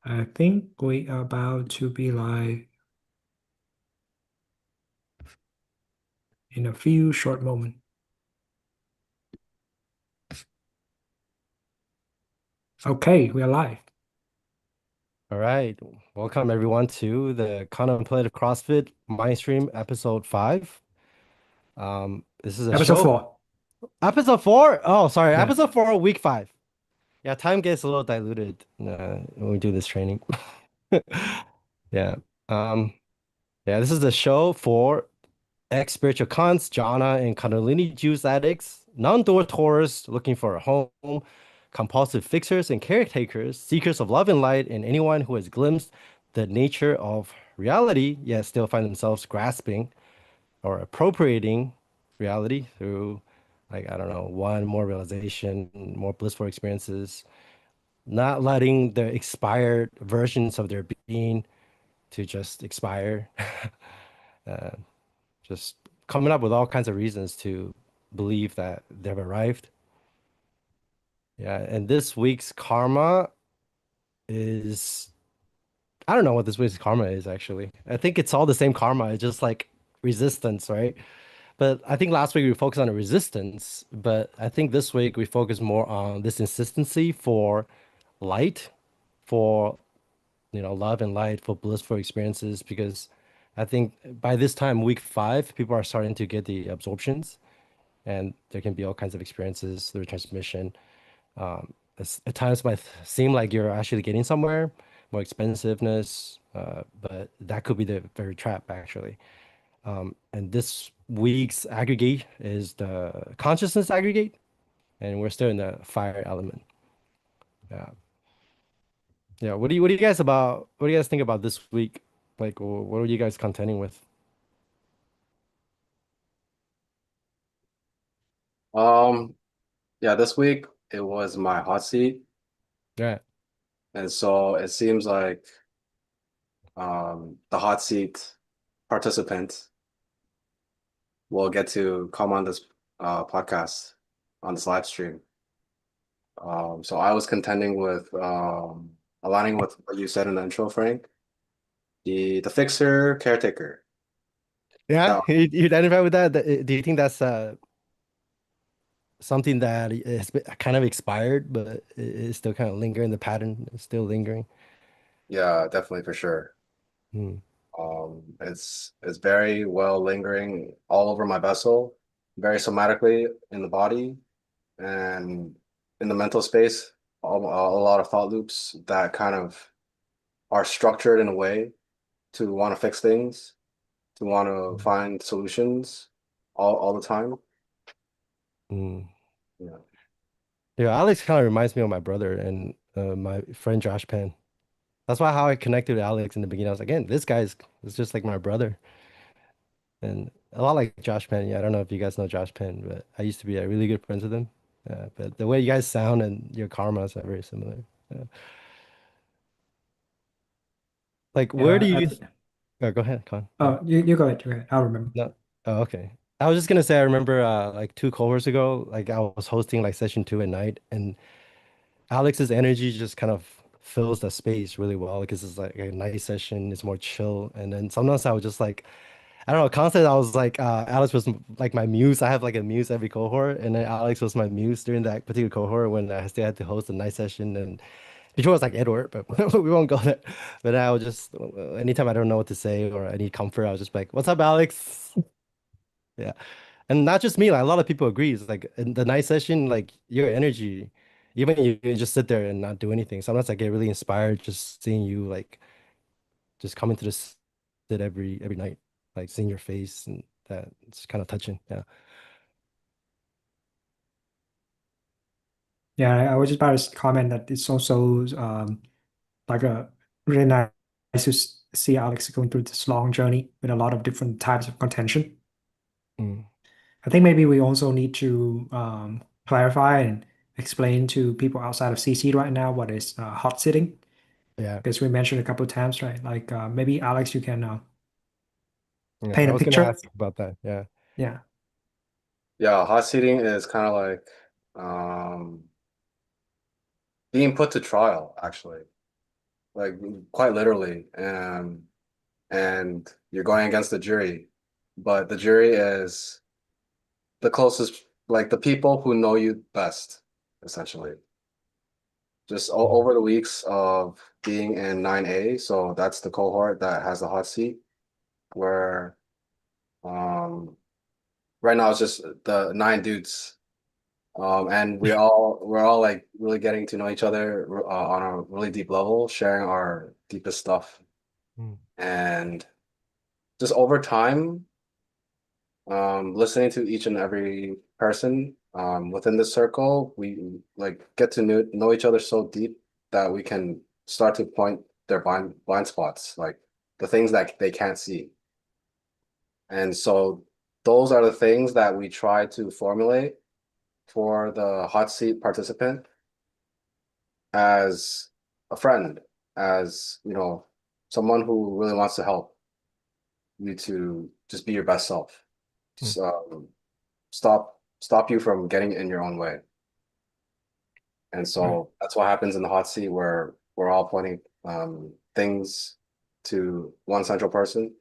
I think we are about to be live in a few short moments. Okay, we are live. All right. Welcome everyone to the Contemplative CrossFit Mindstream episode 5. This is a Episode show. 4. Episode 4? Oh, sorry. Yeah. Episode 4, week 5. Yeah, time gets a little diluted when we do this training. Yeah. Um, yeah, this is the show for ex-spiritual cons, jhana, and Kundalini juice addicts, non-door tourists looking for a home, compulsive fixers and caretakers, seekers of love and light, and anyone who has glimpsed the nature of reality, yet still find themselves grasping or appropriating reality through, like, I don't know, one, more realization, more blissful experiences, not letting the expired versions of their being to just expire. uh, just coming up with all kinds of reasons to believe that they've arrived. Yeah, and this week's karma is I don't know what this week's karma is actually. I think it's all the same karma, it's just like resistance, right? But I think last week we focused on the resistance, but I think this week we focus more on this insistency for light, for love and light, for blissful experiences, because I think by this time, week 5, people are starting to get the absorptions and there can be all kinds of experiences through transmission. At times might seem like you're actually getting somewhere, more expensiveness, but that could be the very trap actually. And this week's aggregate is the consciousness aggregate, and we're still in the fire element. Yeah, yeah. What do you guys think about this week? Like, what are you guys contending with? Um, yeah, this week it was my hot seat, Yeah. and so it seems like the hot seat participant will get to come on this podcast on this live stream. So I was contending with aligning with what you said in the intro, Frank, the fixer caretaker. Yeah, Yeah, you identify with that? Do you think that's something that is kind of expired, but is still kind of lingering, the pattern is still lingering? yeah, definitely for sure. Hmm. It's very well lingering all over my vessel, very somatically in the body and in the mental space. A lot of thought loops that kind of are structured in a way to want to fix things, to want to find solutions all the time. Hmm. Yeah. Yeah, Alex kind of reminds me of my brother and my friend Josh Penn. That's why how I connected with Alex in the beginning. I was like, again, this is just like my brother. And a lot like Josh Penn. Yeah, I don't know if you guys know Josh Penn, but I used to be a really good friends with him. But the way you guys sound and your karmas are very similar. Yeah. Like, where do Yeah. you? Oh, go ahead, Con. Yeah. You go ahead. You go ahead. I'll remember. No. Oh, okay. I was just gonna say, I remember like 2 cohorts ago, like I was hosting like session 2 at night, and Alex's energy just kind of fills the space really well because it's like a night session, it's more chill. And then sometimes I was just like, I don't know, constantly I was like, Alex was like my muse. I have like a muse every cohort, and then Alex was my muse during that particular cohort when I still had to host a night session. And before it was like Edward, but we won't go there. But I would just, anytime I don't know what to say or I need comfort, I was just like, "What's up, Alex?" Yeah. And not just me, like a lot of people agree. It's like in the night session, like your energy, even you can just sit there and not do anything. Sometimes I get really inspired just seeing you like just coming to this sit every night, like seeing your face and that it's kind of touching. Yeah. Yeah, I was just about to comment that it's also like a really nice to see Alex going through this long journey with a lot of different types of contention. Mm, I think maybe we also need to clarify and explain to people outside of CC right now what is hot sitting, yeah. because we mentioned a couple of times, right? Like maybe Alex, you can Yeah. paint I a was gonna picture. ask about that. Yeah. Yeah. Yeah, hot seating is kind of like um, being put to trial, actually. like quite literally. And you're going against the jury, but the jury is the closest, like the people who know you best, essentially. Just Mm. over the weeks of being in 9A, so that's the cohort that has the hot seat, where um right now it's just the 9 dudes. And we're all like really getting to know each other on a really deep level, sharing our deepest stuff. Mm. And just over time, listening to each and every person within this circle, we like get to know each other so deep that we can start to point their blind spots, like the things that they can't see. And so those are the things that we try to formulate for the hot seat participant as a friend, as someone who really wants to help you to just be your best self. Mm. Just stop you from getting in your own way. And Right. so that's what happens in the hot seat where we're all pointing things to one central person.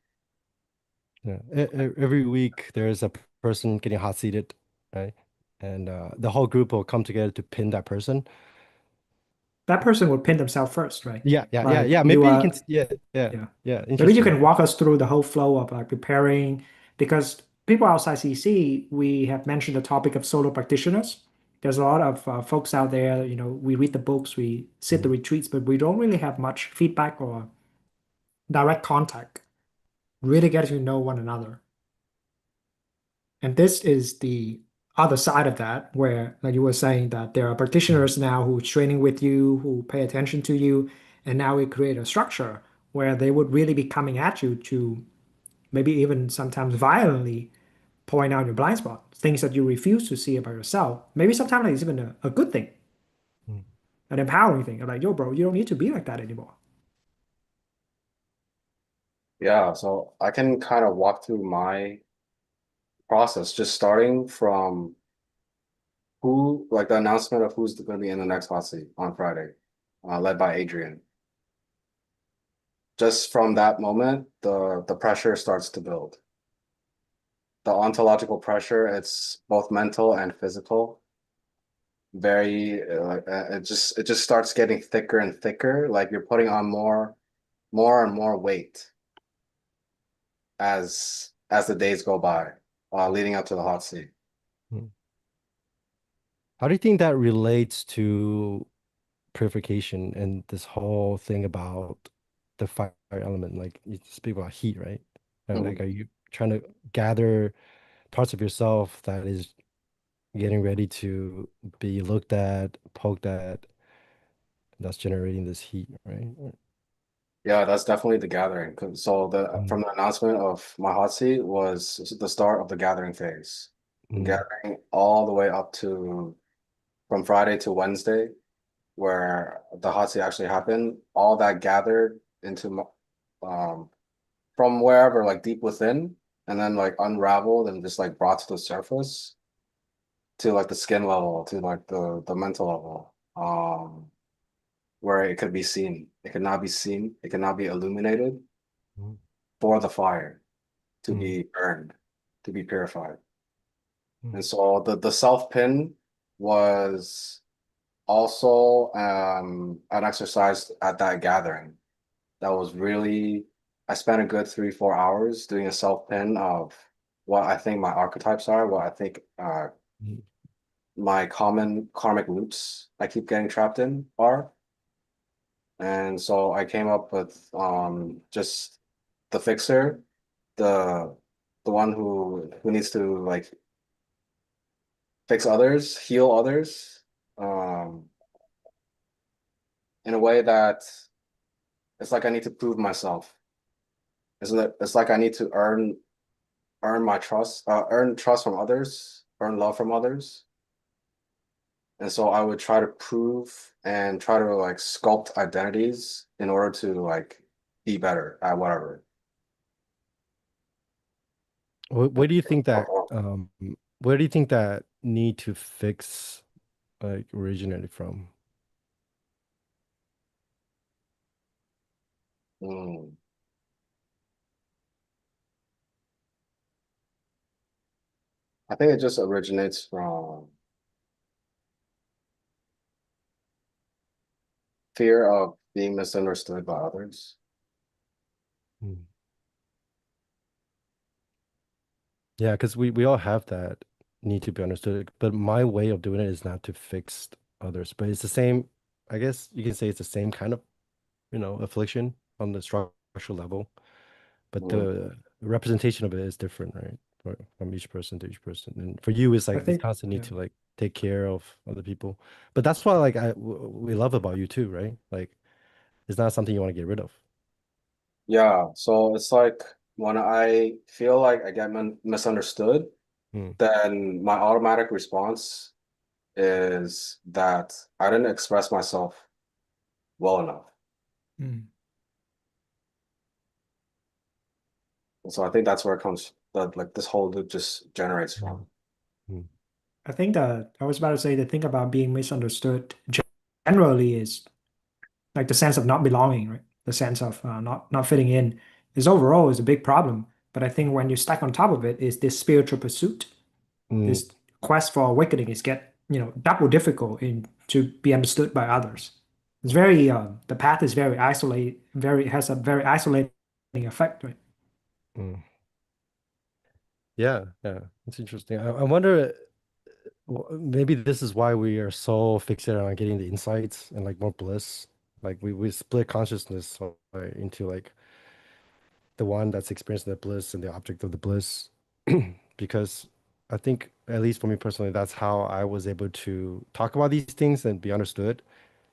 Yeah. Every week there's a person getting hot seated, right? And the whole group will come together to pin that person. That person would pin themselves first, right? Yeah, yeah, yeah, Like yeah. you Maybe you can, are, yeah, yeah, yeah. yeah. Maybe you Interesting. can walk us through the whole flow of like preparing, because people outside CC, we have mentioned the topic of solo practitioners. There's a lot of folks out there, we read the books, we sit the Mm. retreats, but we don't really have much feedback or direct contact, really getting to know one another. And this is the other side of that, where, like you were saying, that there are Mm. practitioners now who training with you, who pay attention to you, and now we create a structure where they would really be coming at you to maybe even sometimes violently point out your blind spot, things that you refuse to see about yourself. Maybe sometimes it's even a good thing, Mm. an empowering thing. Like, yo, bro, you don't need to be like that anymore. Yeah, so I can kind of walk through my process, just starting from like the announcement of who's going to be in the next hot seat on Friday, led by Adrian. Just from that moment, the pressure starts to build. The ontological pressure, it's both mental and physical. Very it just starts getting thicker and thicker, like you're putting on more and more weight as the days go by, leading up to the hot seat. Mm. How do you think that relates to purification and this whole thing about the fire element? Like you speak about heat, right? Like, Mhm. are you trying to gather parts of yourself that is getting ready to be looked at, poked at, that's generating this heat, right? Yeah, that's definitely the gathering. So the Mm. from the announcement of my hot seat was the start of the gathering phase. Mm. Gathering all the way up to from Friday to Wednesday, where the hot seat actually happened. All that gathered into from wherever, like deep within, and then like unraveled and just like brought to the surface to like the skin level, to like the mental level, where it could be seen. It could not be seen. It could not be illuminated Mm. for the fire to Mm. be earned, to be purified. Mm. And so the self pin was also an exercise at that gathering. That was really, I spent a good 3, 4 hours doing a self pin of what I think my archetypes are, what I think Mm. my common karmic loops I keep getting trapped in are. And so I came up with just the fixer, the the one who needs to like fix others, heal others, um, in a way that it's like I need to prove myself. It's like I need to earn my trust, earn trust from others, earn love from others. And so I would try to prove and try to like sculpt identities in order to like be better at whatever. Where do you think that where do you think that need to fix like originated from? Mm. I think it just originates from fear of being misunderstood by others. Mm. Yeah, because we all have that need to be understood. But my way of doing it is not to fix others, but it's the same. I guess you can say it's the same kind of, affliction on the structural level, but Mm. the representation of it is different, right? From each person to each person. And for you, it's I like this think, constant need yeah, to like take care of other people. But that's why like we love about you too, right? Like it's not something you want to get rid of. Yeah, so it's like when I feel like I get misunderstood, Mm, then my automatic response is that I didn't express myself well enough. mm. And so I think that's where it comes that like this whole loop just generates from. mm, I think that I was about to say the thing about being misunderstood generally is like the sense of not belonging, right? The sense of not fitting in is overall is a big problem. But I think when you stack on top of it is this spiritual pursuit, mm, this quest for awakening is get, double difficult in to be understood by others. It's very the path is very isolated, very has a very isolating effect, right? mm. Yeah, yeah, it's interesting. I wonder, maybe this is why we are so fixated on getting the insights and like more bliss. Like we split consciousness into like the one that's experiencing the bliss and the object of the bliss. Because I think, at least for me personally, that's how I was able to talk about these things and be understood.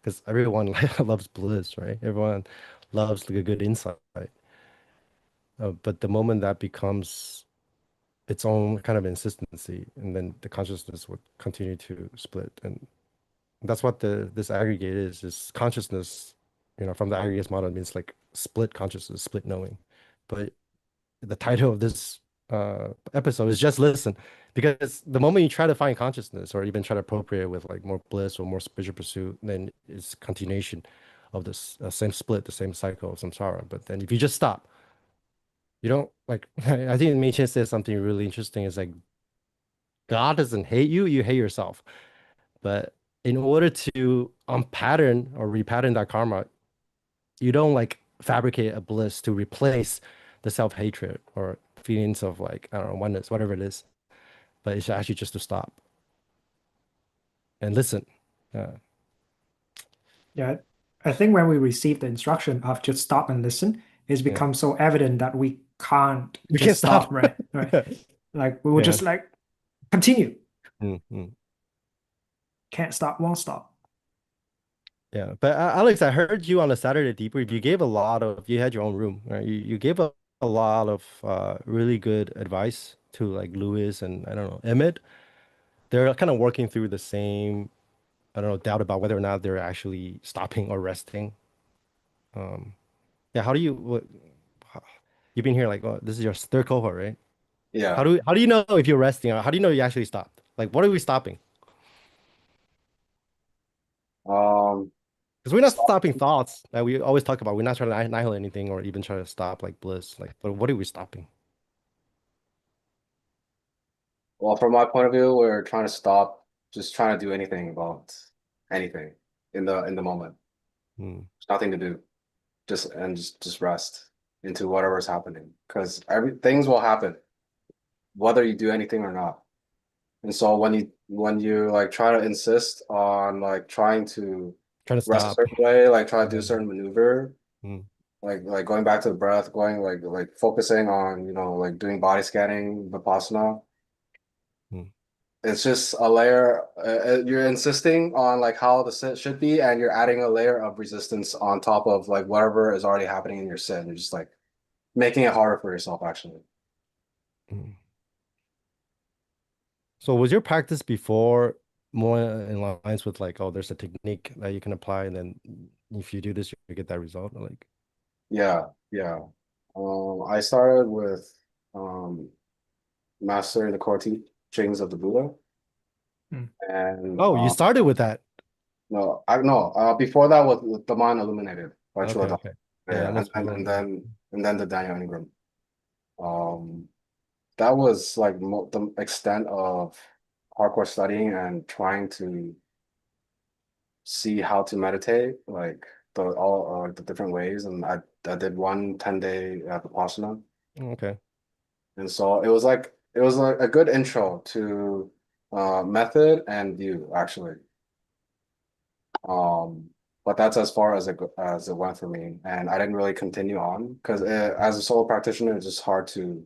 Because everyone loves bliss, right? Everyone loves like a good insight. But the moment that becomes its own kind of insistency, and then the consciousness would continue to split. And that's what this aggregate is consciousness, from the aggregates model means like split consciousness, split knowing. But the title of this episode is just listen, because the moment you try to find consciousness or even try to appropriate with like more bliss or more spiritual pursuit, then it's continuation of this same split, the same cycle of samsara. But then if you just stop, you don't like, I think Machen says something really interesting. Is like God doesn't hate you, you hate yourself. But in order to unpattern or repattern that karma, you don't like fabricate a bliss to replace the self-hatred or feelings of like, I don't know, oneness, whatever it is. But it's actually just to stop and listen. Yeah, I think when we receive the instruction of just stop and listen, it's Yeah. become so evident that we can't We can't just stop, stop. right? Right. Like we will Yeah. just like continue. Mm-hmm. Can't stop, won't stop. Yeah, but Alex, I heard you on a Saturday debrief. You gave a lot of, you had your own room, right? You gave a lot of really good advice to like Lewis and I don't know, Emmett. They're kind of working through the same, I don't know, doubt about whether or not they're actually stopping or resting. Um, yeah, how do you, how- you've been here like, this is your third cohort, right? Yeah. How do you know if you're resting? Or how do you know you actually stopped? Like, what are we stopping? Um, Because we're not stop. stopping thoughts that we always talk about. We're not trying to annihilate anything or even try to stop like bliss. Like, but what are we stopping? Well, from my point of view, we're trying to stop just trying to do anything about anything in the moment. Hmm. There's nothing to do. Just rest into whatever's happening. Because every things will happen, whether you do anything or not. And so when you like try to insist on like trying to Trying to rest a stop. certain way, like try to do a Yeah. certain maneuver, Hmm. like going back to the breath, going like focusing on, like doing body scanning, Vipassana. Hmm. It's just a layer. You're insisting on like how the sit should be, and you're adding a layer of resistance on top of like whatever is already happening in your sit. You're just like making it harder for yourself, actually. Hmm. So was your practice before more in lines with like, oh, there's a technique that you can apply, and then if you do this, you get that result? Or like, Yeah, yeah. I started with um, mastering the core teachings of the Buddha, Hmm. and oh, you started with that. no, I no. Before that was the Mind Illuminated by Okay, Chuodong. okay, Yeah, Yeah, most people. and then the Daniel Ingram. Um, that was like mo the extent of hardcore studying and trying to see how to meditate, like the different ways. And I did one 10-day Vipassana, Okay. and so it was like a good intro to method and view actually. Um, but that's as far as as it went for me, and I didn't really continue on because as a solo practitioner, it's just hard to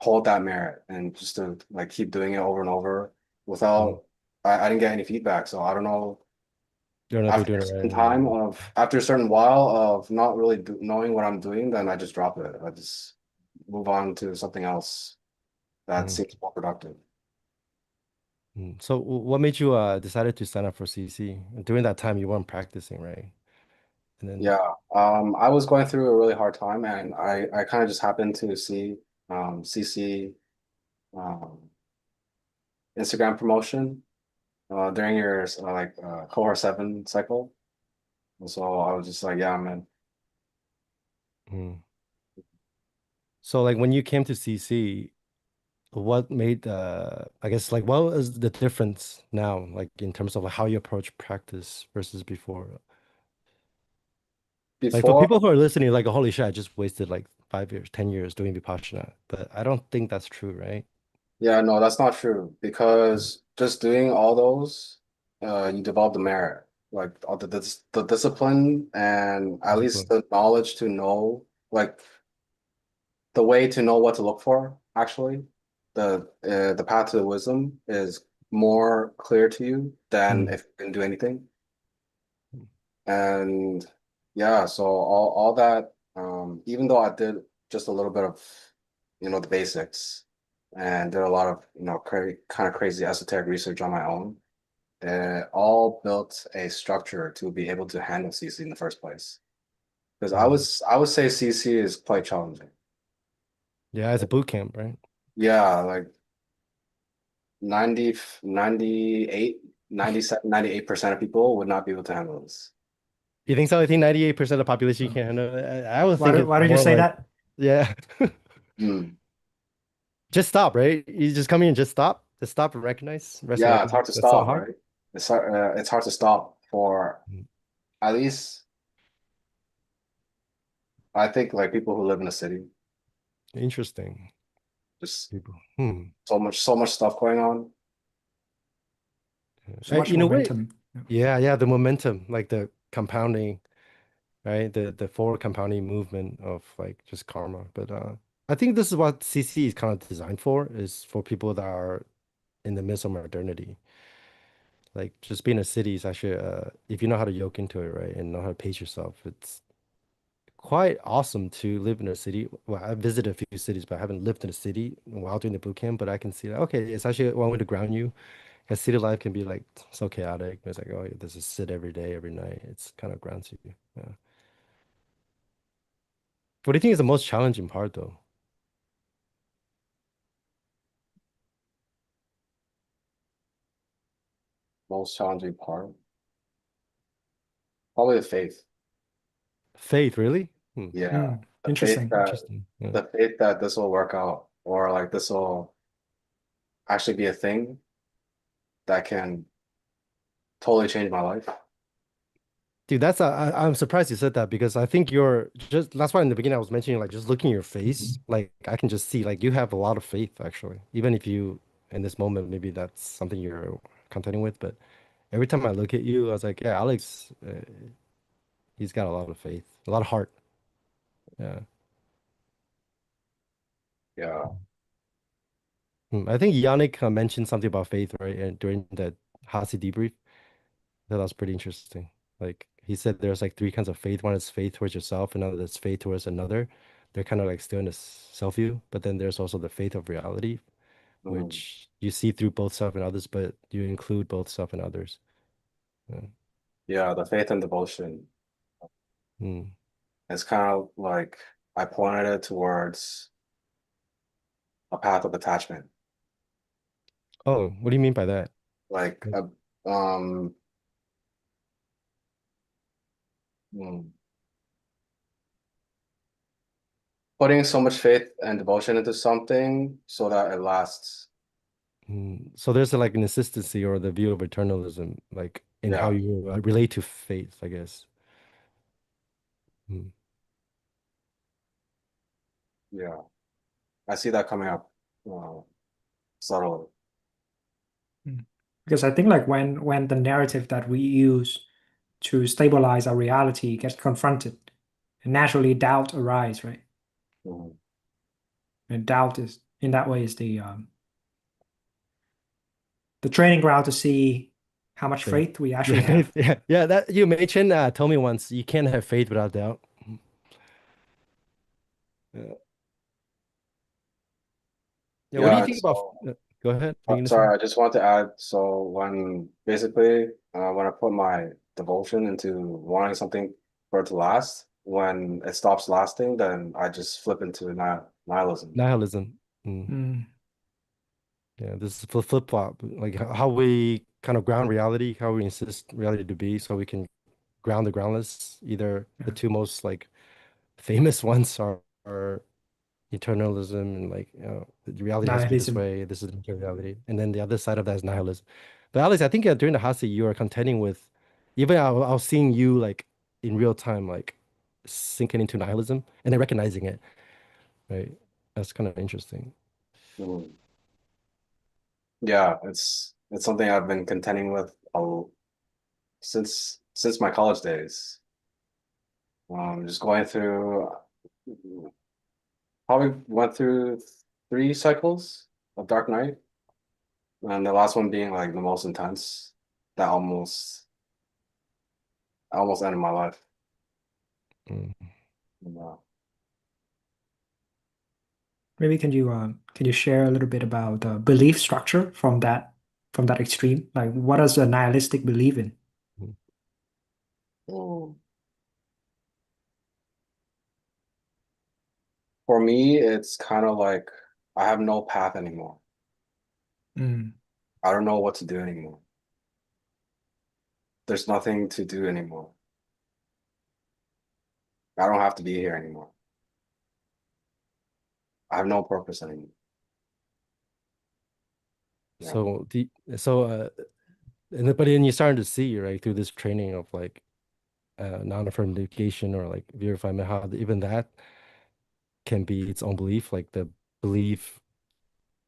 hold that merit and just to like keep doing it over and over Mm. without I didn't get any feedback. So I don't know. You don't know if you're After doing a it right certain or not. time of after a certain while of not really knowing what I'm doing, then I just drop it. I just move on to something else that Mm. seems more productive. Mm. So what made you decided to sign up for CC? During that time you weren't practicing, right? And then Yeah. I was going through a really hard time and I kind of just happened to see CC um Instagram promotion during your cohort 7 cycle. And so I was just like, yeah, man. mm. So like when you came to CC, what made I guess like what is the difference now, like in terms of how you approach practice versus before? Like for Before, people who are listening, like holy shit, I just wasted like 5 years, 10 years doing Vipassana. But I don't think that's true, right? yeah, no, that's not true Mm. because just doing all those, you develop the merit, like all the discipline and at least Discipline. the knowledge to know, like the way to know what to look for, actually. The path to the wisdom is more clear to you than Mm. if you didn't do anything. And yeah, so all that, even though I did just a little bit of, the basics and did a lot of, kind of crazy esoteric research on my own, it all built a structure to be able to handle CC in the first place. Because Mm. I would say CC is quite challenging. Yeah, it's a boot camp, right? Yeah, like 90, 98, 97, 98% of people would not be able to handle this. You think so? I think 98% of the population Uh, can handle it. I would think it's why did you more say like, that? yeah, Hmm. just stop, right? You just come in and just stop and recognize, rest and Yeah, it's recognize. hard to That's so stop, hard. right? It's hard to stop for Mm. at least I think like people who live in a city, Interesting. just People. Hmm. so much stuff going on. So much In a way, momentum. Yeah. yeah, the momentum, like the compounding, right? The forward compounding movement of like just karma. But I think this is what CC is kind of designed for, is for people that are in the midst of modernity. Like just being a city is actually if you know how to yoke into it, right, and know how to pace yourself, it's quite awesome to live in a city. Well, I visited a few cities, but I haven't lived in a city while doing the boot camp. But I can see that okay, it's actually one way to ground you. Because city life can be like so chaotic. It's like, oh, this is sit every day, every night. It's kind of grounds you. Yeah. What do you think is the most challenging part though? Most challenging part, probably the faith. Faith, really? Hmm. Yeah, Mm, interesting. Interesting. Yeah. the faith that this will work out or like this will actually be a thing that can totally change my life. Dude, I'm surprised you said that because I think you're just that's why in the beginning I was mentioning like just looking at your face, like I can just see like you have a lot of faith actually. Even if you in this moment maybe that's something you're contending with, but every time I look at you, I was like, yeah, Alex, he's got a lot of faith, a lot of heart. Yeah. Yeah. I think Yannick mentioned something about faith, right? And during the Hasi debrief, that was pretty interesting. Like he said, there's like three kinds of faith. One is faith towards yourself, another is faith towards another. They're kind of like still in the self view, but then there's also the faith of reality, Mm. which you see through both self and others, but you include both self and others. Yeah. Yeah, the faith and devotion. Mm. It's kind of like I pointed it towards a path of attachment. Oh, what do you mean by that? Like Like, a um hmm, putting so much faith and devotion into something so that it lasts. So there's like an insistency or the view of eternalism, like in how Yeah, you relate to faith, I guess. Mm. yeah. I see that coming up subtly. Mm. Because I think like when the narrative that we use to stabilize our reality gets confronted, naturally doubt arises, right? Mhm. And doubt is in that way is the training ground to see how much Faith. faith we Yeah, actually faith. have. Yeah, yeah. That you mentioned told me once you can't have faith without doubt. Yeah. Yeah. What do you Yeah, think it's about? so Go ahead. What are you gonna say? sorry, I just want to add, so when basically when I put my devotion into wanting something for it to last, when it stops lasting, then I just flip into nihilism. Nihilism. Mm. Mm, Yeah, this is flip-flop, like how we kind of ground reality, how we insist reality to be, so we can ground the groundless. Either the yeah. two most like famous ones are eternalism and like the reality has to be this Nihilism. way. This is the reality, and then the other side of that is nihilism. But Alex, I think during the Hasi, you are contending with even I was seeing you like in real time, like sinking into nihilism and then recognizing it. Right, that's kind of interesting. Mhm. Yeah, it's something I've been contending with since my college days. Just going through, probably went through 3 cycles of Dark Knight, and the last one being like the most intense. That almost ended my life. Mm. And, Maybe can you share a little bit about the belief structure from that extreme? Like what does a nihilistic believe in? mm. For me, it's kind of like I have no path anymore. Mm, I don't know what to do anymore. There's nothing to do anymore. I don't have to be here anymore. I have no purpose anymore. Yeah. So the so but then you're starting to see right through this training of like non-affirmative negation or like verifiement how even that can be its own belief, like the belief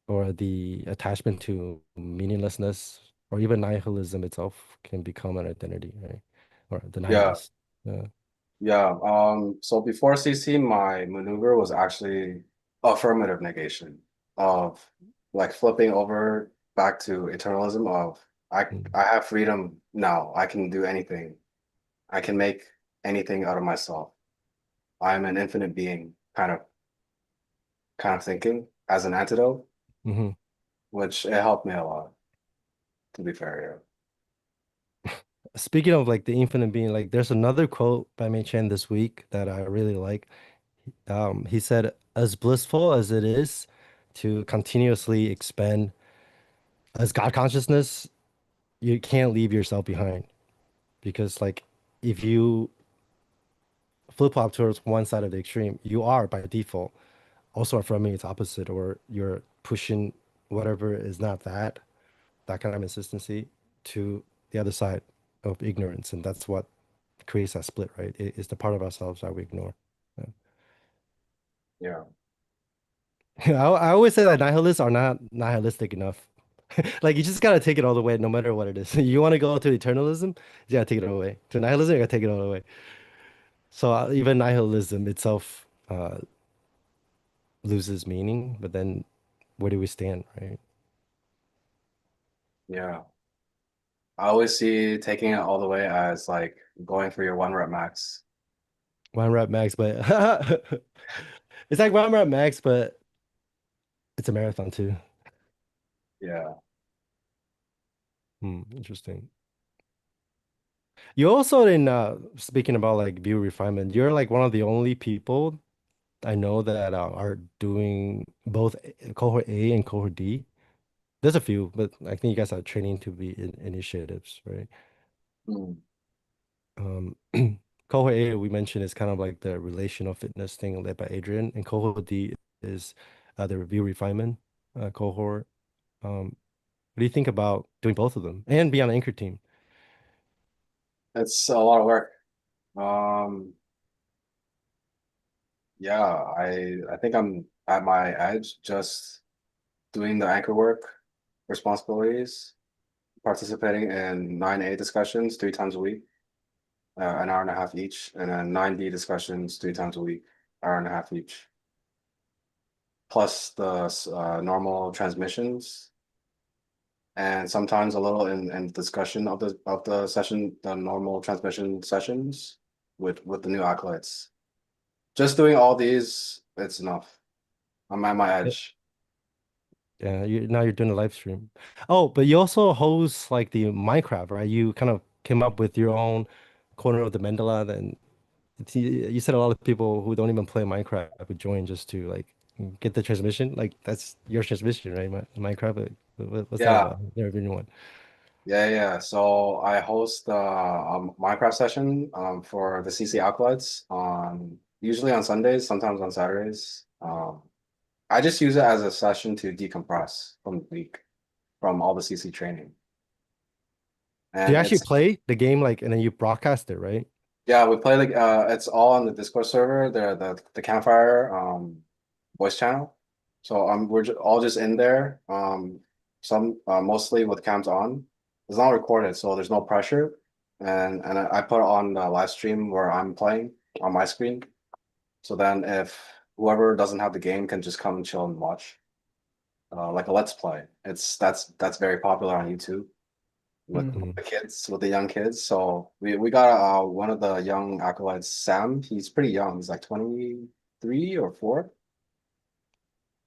or the attachment to meaninglessness or even nihilism itself can become an identity, right? Or the Yeah. nihilist. Yeah. Yeah. So before CC, my maneuver was actually affirmative negation of like flipping over back to eternalism of Mm. I have freedom now. I can do anything. I can make anything out of myself. I am an infinite being, kind of thinking as an antidote, Hmm. which it helped me a lot, to be fair. Speaking of like the infinite being, like there's another quote by Mei Chen this week that I really like. He said, as blissful as it is to continuously expand as God consciousness, you can't leave yourself behind because like if you flip-flop towards one side of the extreme, you are by default also affirming its opposite, or you're pushing whatever is not that kind of insistency to the other side of ignorance, and that's what creates that split, right? It is the part of ourselves that we ignore. Yeah. Yeah. I always say that nihilists are not nihilistic enough. Like you just gotta take it all the way, no matter what it is. You want to go to eternalism, you gotta take it all the way. To nihilism, you gotta take it all the way. So even nihilism itself loses meaning, but then where do we stand, right? Yeah. I always see taking it all the way as like going for your 1 rep max. One rep max, but it's like one rep max, but it's a marathon too. Yeah. Interesting. You also in speaking about like view refinement, you're like one of the only people I know that are doing both cohort A and cohort D. There's a few, but I think you guys are training to be in initiatives, right? Mm. Um, cohort A we mentioned is kind of like the relational fitness thing led by Adrian, and cohort D is the review refinement cohort. What do you think about doing both of them and be on the anchor team? It's a lot of work. Um, yeah, I think I'm at my edge just doing the anchor work responsibilities, participating in 9A discussions 3 times a week, an hour and a half each, and then 9B discussions 3 times a week, hour and a half each, plus the normal transmissions, and sometimes a little in discussion of the session, the normal transmission sessions with the new acolytes. Just doing all these, it's enough. I'm at my Yeah, edge. yeah, now you're doing a live stream. Oh, but you also host like the Minecraft, right? You kind of came up with your own corner of the mandala. Then you said a lot of people who don't even play Minecraft would join just to like get the transmission. Like that's your transmission, right? Minecraft. What's that Yeah, about? Never been one. yeah. So I host Minecraft session for the CC acolytes on usually on Sundays, sometimes on Saturdays. I just use it as a session to decompress from the week, from all the CC training. Do you And actually it's play the game like and then you broadcast it, right? yeah, we play like it's all on the Discord server, the campfire voice channel. So all just in there. Some mostly with cams on. It's not recorded, so there's no pressure. And I put it on the live stream where I'm playing on my screen. So then if whoever doesn't have the game can just come and chill and watch. Like a let's play. That's very popular on YouTube with Mm. Mhm. the kids, with the young kids. So we got one of the young acolytes, Sam. He's pretty young. He's like 23 or 4.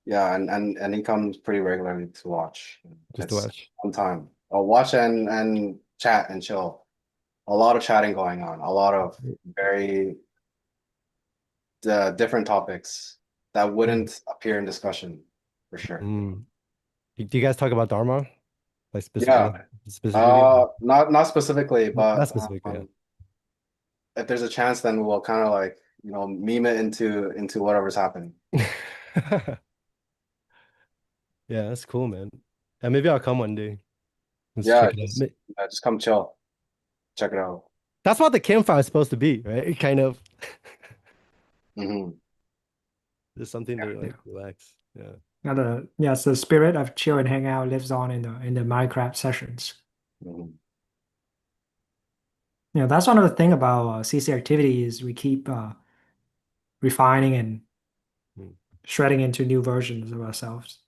Yeah, and he comes pretty regularly to watch. Just to It's watch. fun time. I'll watch and chat and chill. A lot of chatting going on. A lot of very different topics that Mm. wouldn't appear in discussion for sure. Mm. Do you guys talk about Dharma? Like Yeah. specifically? Not specifically, Not but specifically, yeah. if there's a chance, then we'll kind of like, meme it into whatever's happening. Yeah, that's cool, man. And maybe I'll come one day. Let's Yeah, check it out. just come chill, check it out. That's what the campfire is supposed to be, right? Kind of Hmm. just something to Yeah. like relax. Yeah. Now yes, the spirit of chill and hang out lives on in the Minecraft sessions. Hmm. That's one of the thing about CC activity is we keep refining and Mm. shredding into new versions of ourselves.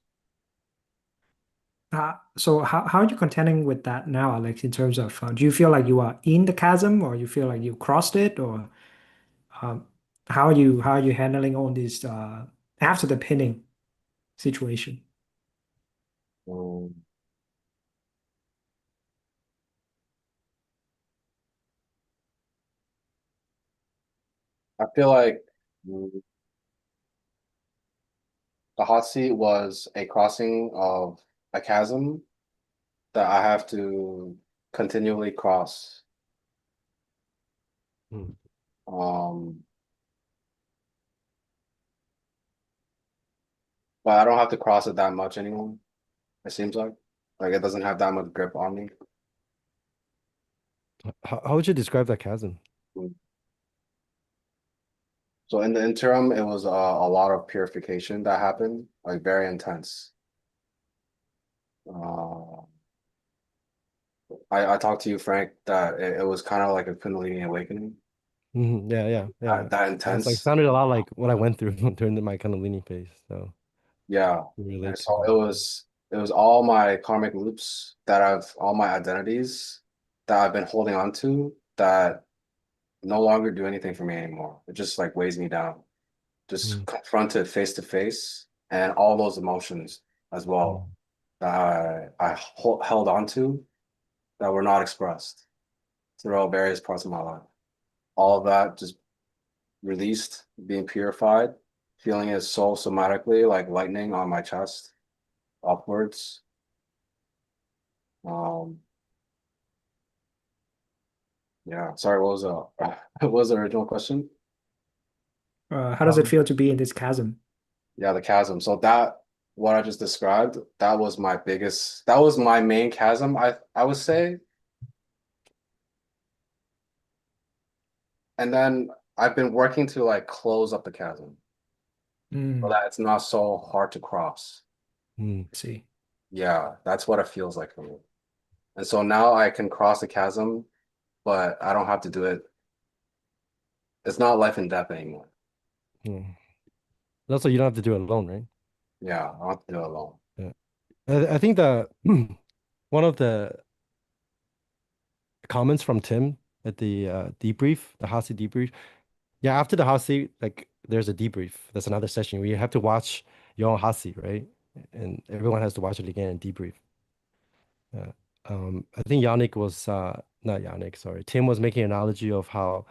So how are you contending with that now, Alex, in terms of do you feel like you are in the chasm or you feel like you crossed it or um, how are you handling all these after the pinning situation? Um, I feel like the hot seat was a crossing of a chasm that I have to continually cross. Mm. Um, but I don't have to cross it that much anymore. It seems like it doesn't have that much grip on me. How would you describe that chasm? So in the interim, it was a lot of purification that happened, like very intense. Uh, I talked to you, Frank, that it was kind of like a Kundalini awakening, Yeah, yeah, yeah. that It's like intense. sounded a lot like what I went through during my kind of leaning phase. So Yeah. I relate And to so that. it was all my karmic loops all my identities that I've been holding on to that no longer do anything for me anymore. It just like weighs me down. Just Mm. confronted face to face and all those emotions as well Mm. that I held on to that were not expressed throughout various parts of my life. All of that just released, being purified, feeling it so somatically, like lightning on my chest, upwards. Um, Yeah. Sorry, what was what was the original question? How does it Um, feel to be in this chasm? Yeah, the chasm. So that what I just described, that was my main chasm, I would say. And then I've been working to like close up the chasm so Mm, that it's not so hard to cross. mm, I see. Yeah, that's what it feels like for me. And so now I can cross the chasm, but I don't have to do it. It's not life and death anymore. mm. Also, you don't have to do it alone, right? Yeah, I don't have to do it alone. Yeah. I think the one of the comments from Tim at the debrief, the Hasi debrief. Yeah, after the Hasi, like there's a debrief. That's another session where you have to watch your own Hasi, right? And everyone has to watch it again and debrief. Yeah. I think Yannick was not Yannick, sorry. Tim was making an analogy of how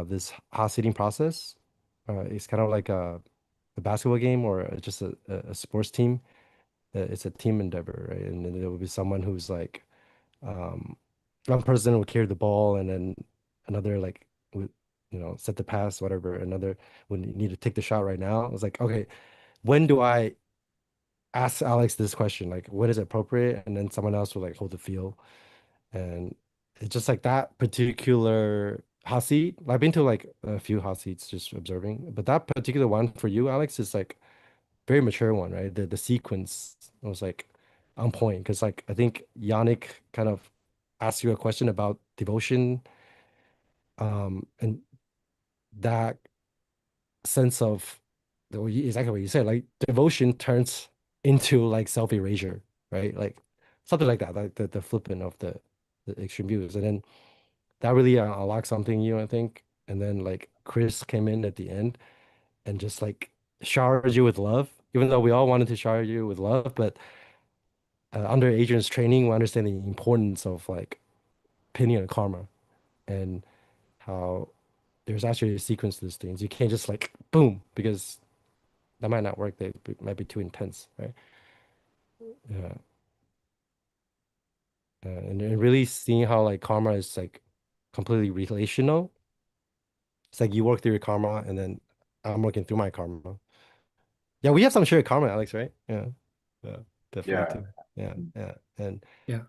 this Hasidim process is kind of like a basketball game or just a sports team. It's a team endeavor, right? And then there will be someone who's like um, one person would carry the ball, and then another like would set the pass, whatever. Another would need to take the shot right now. It's like, okay, when do I ask Alex this question? Like, when is it appropriate? And then someone else will like hold the feel, and it's just like that particular hot seat. I've been to like a few hot seats just observing, but that particular one for you, Alex, is like very mature one, right? The sequence was like on point because like I think Yannick kind of asked you a question about devotion, and that sense of exactly what you said, like devotion turns into like self-erasure, right? Like something like that, like the flipping of the extreme views, and then that really unlocked something new, I think. And then like Chris came in at the end and just like showered you with love, even though we all wanted to shower you with love, but under Adrian's training, we understand the importance of like opinion and karma and how there's actually a sequence to these things. You can't just like boom because that might not work. They might be too intense, right? Yeah, and really seeing how like karma is like completely relational. It's like you work through your karma, and then I'm working through my karma. Yeah, we have some shared karma, Alex, right? Yeah, yeah, definitely Yeah. too. Yeah, yeah, and Yeah.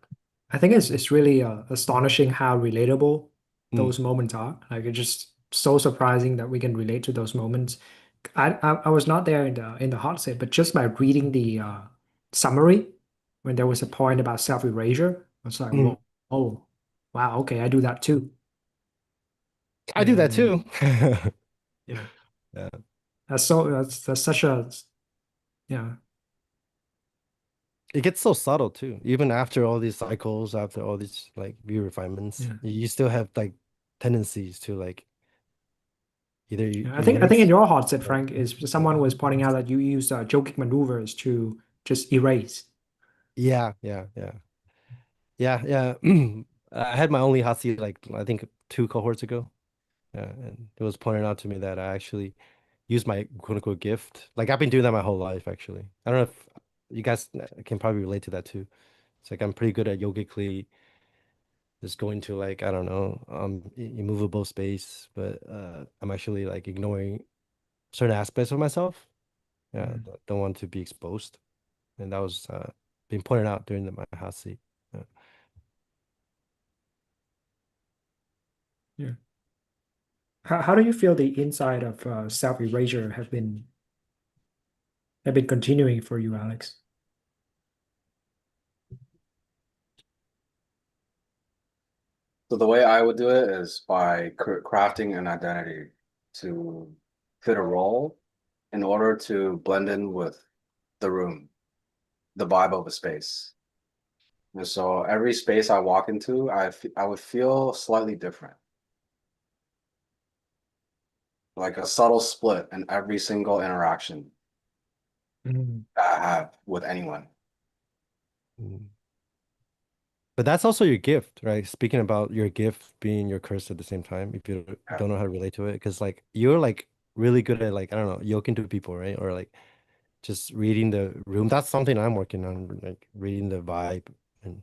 I think it's really astonishing how relatable mm, those moments are. Like it's just so surprising that we can relate to those moments. I was not there in the hot seat, but just by reading the summary when there was a point about self-erasure, I was like, mm. whoa, oh, wow, okay, I do that too. I do that And too. yeah, Yeah. that's such a yeah, It gets so subtle too. Even after all these cycles, after all these like view refinements, yeah. you still have like tendencies to like either you Yeah, I think in erase. your hot set, Or, Frank, is yeah, someone was pointing out that you use joking maneuvers to just erase. yeah, yeah, yeah, yeah, yeah. I had my only hot seat like I think two cohorts ago. Yeah, and it was pointed out to me that I actually use my quote unquote gift. Like I've been doing that my whole life actually. I don't know if you guys can probably relate to that too. It's like I'm pretty good at yogically just going to like I don't know immovable space, but I'm actually like ignoring certain aspects of myself. Yeah, Mm, don't want to be exposed, and that was being pointed out during my hot seat. Yeah. yeah. How do you feel the inside of self-erasure have been continuing for you, Alex? So the way I would do it is by crafting an identity to fit a role in order to blend in with the room, the vibe of a space. And so every space I walk into, I would feel slightly different, like a subtle split in every single interaction Mm, that I have with anyone. Mm. But that's also your gift, right? Speaking about your gift being your curse at the same time, if you Yeah. don't know how to relate to it, because like you're like really good at like I don't know yoking to people, right? Or like just reading the room. That's something I'm working on, like reading the vibe and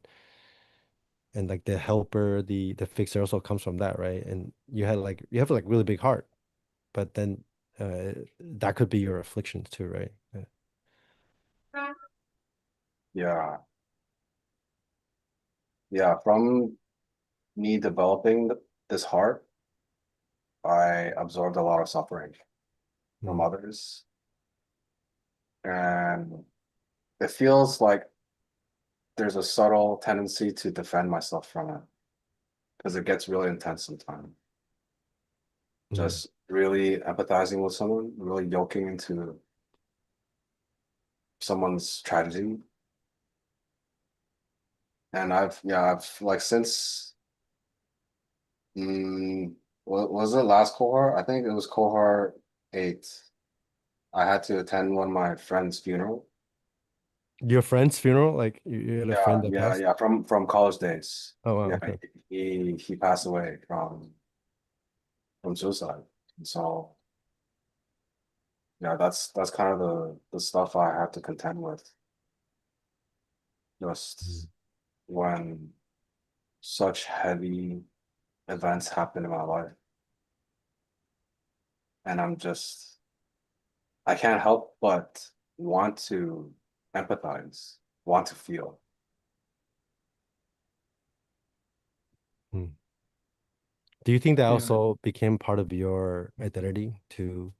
and like the helper, the fixer also comes from that, right? And you have like really big heart, but then that could be your affliction too, right? Yeah. Yeah. Yeah. From me developing this heart, I absorbed a lot of suffering from Mm, others. And it feels like there's a subtle tendency to defend myself from it because it gets really intense sometimes. mm, Just really empathizing with someone, really yoking into someone's tragedy. And I've like since, mm, what was it last cohort? I think it was cohort 8. I had to attend one of my friend's funeral. Your friend's funeral, like you had a Yeah, friend that yeah, passed? yeah. From college days. Oh wow, Yeah, okay. he passed away from suicide. And so yeah, that's kind of the stuff I have to contend with. Mm, Just when such heavy events happen in my life, and I can't help but want to empathize, want to feel. mm. Do you think that Yeah. also became part of your identity to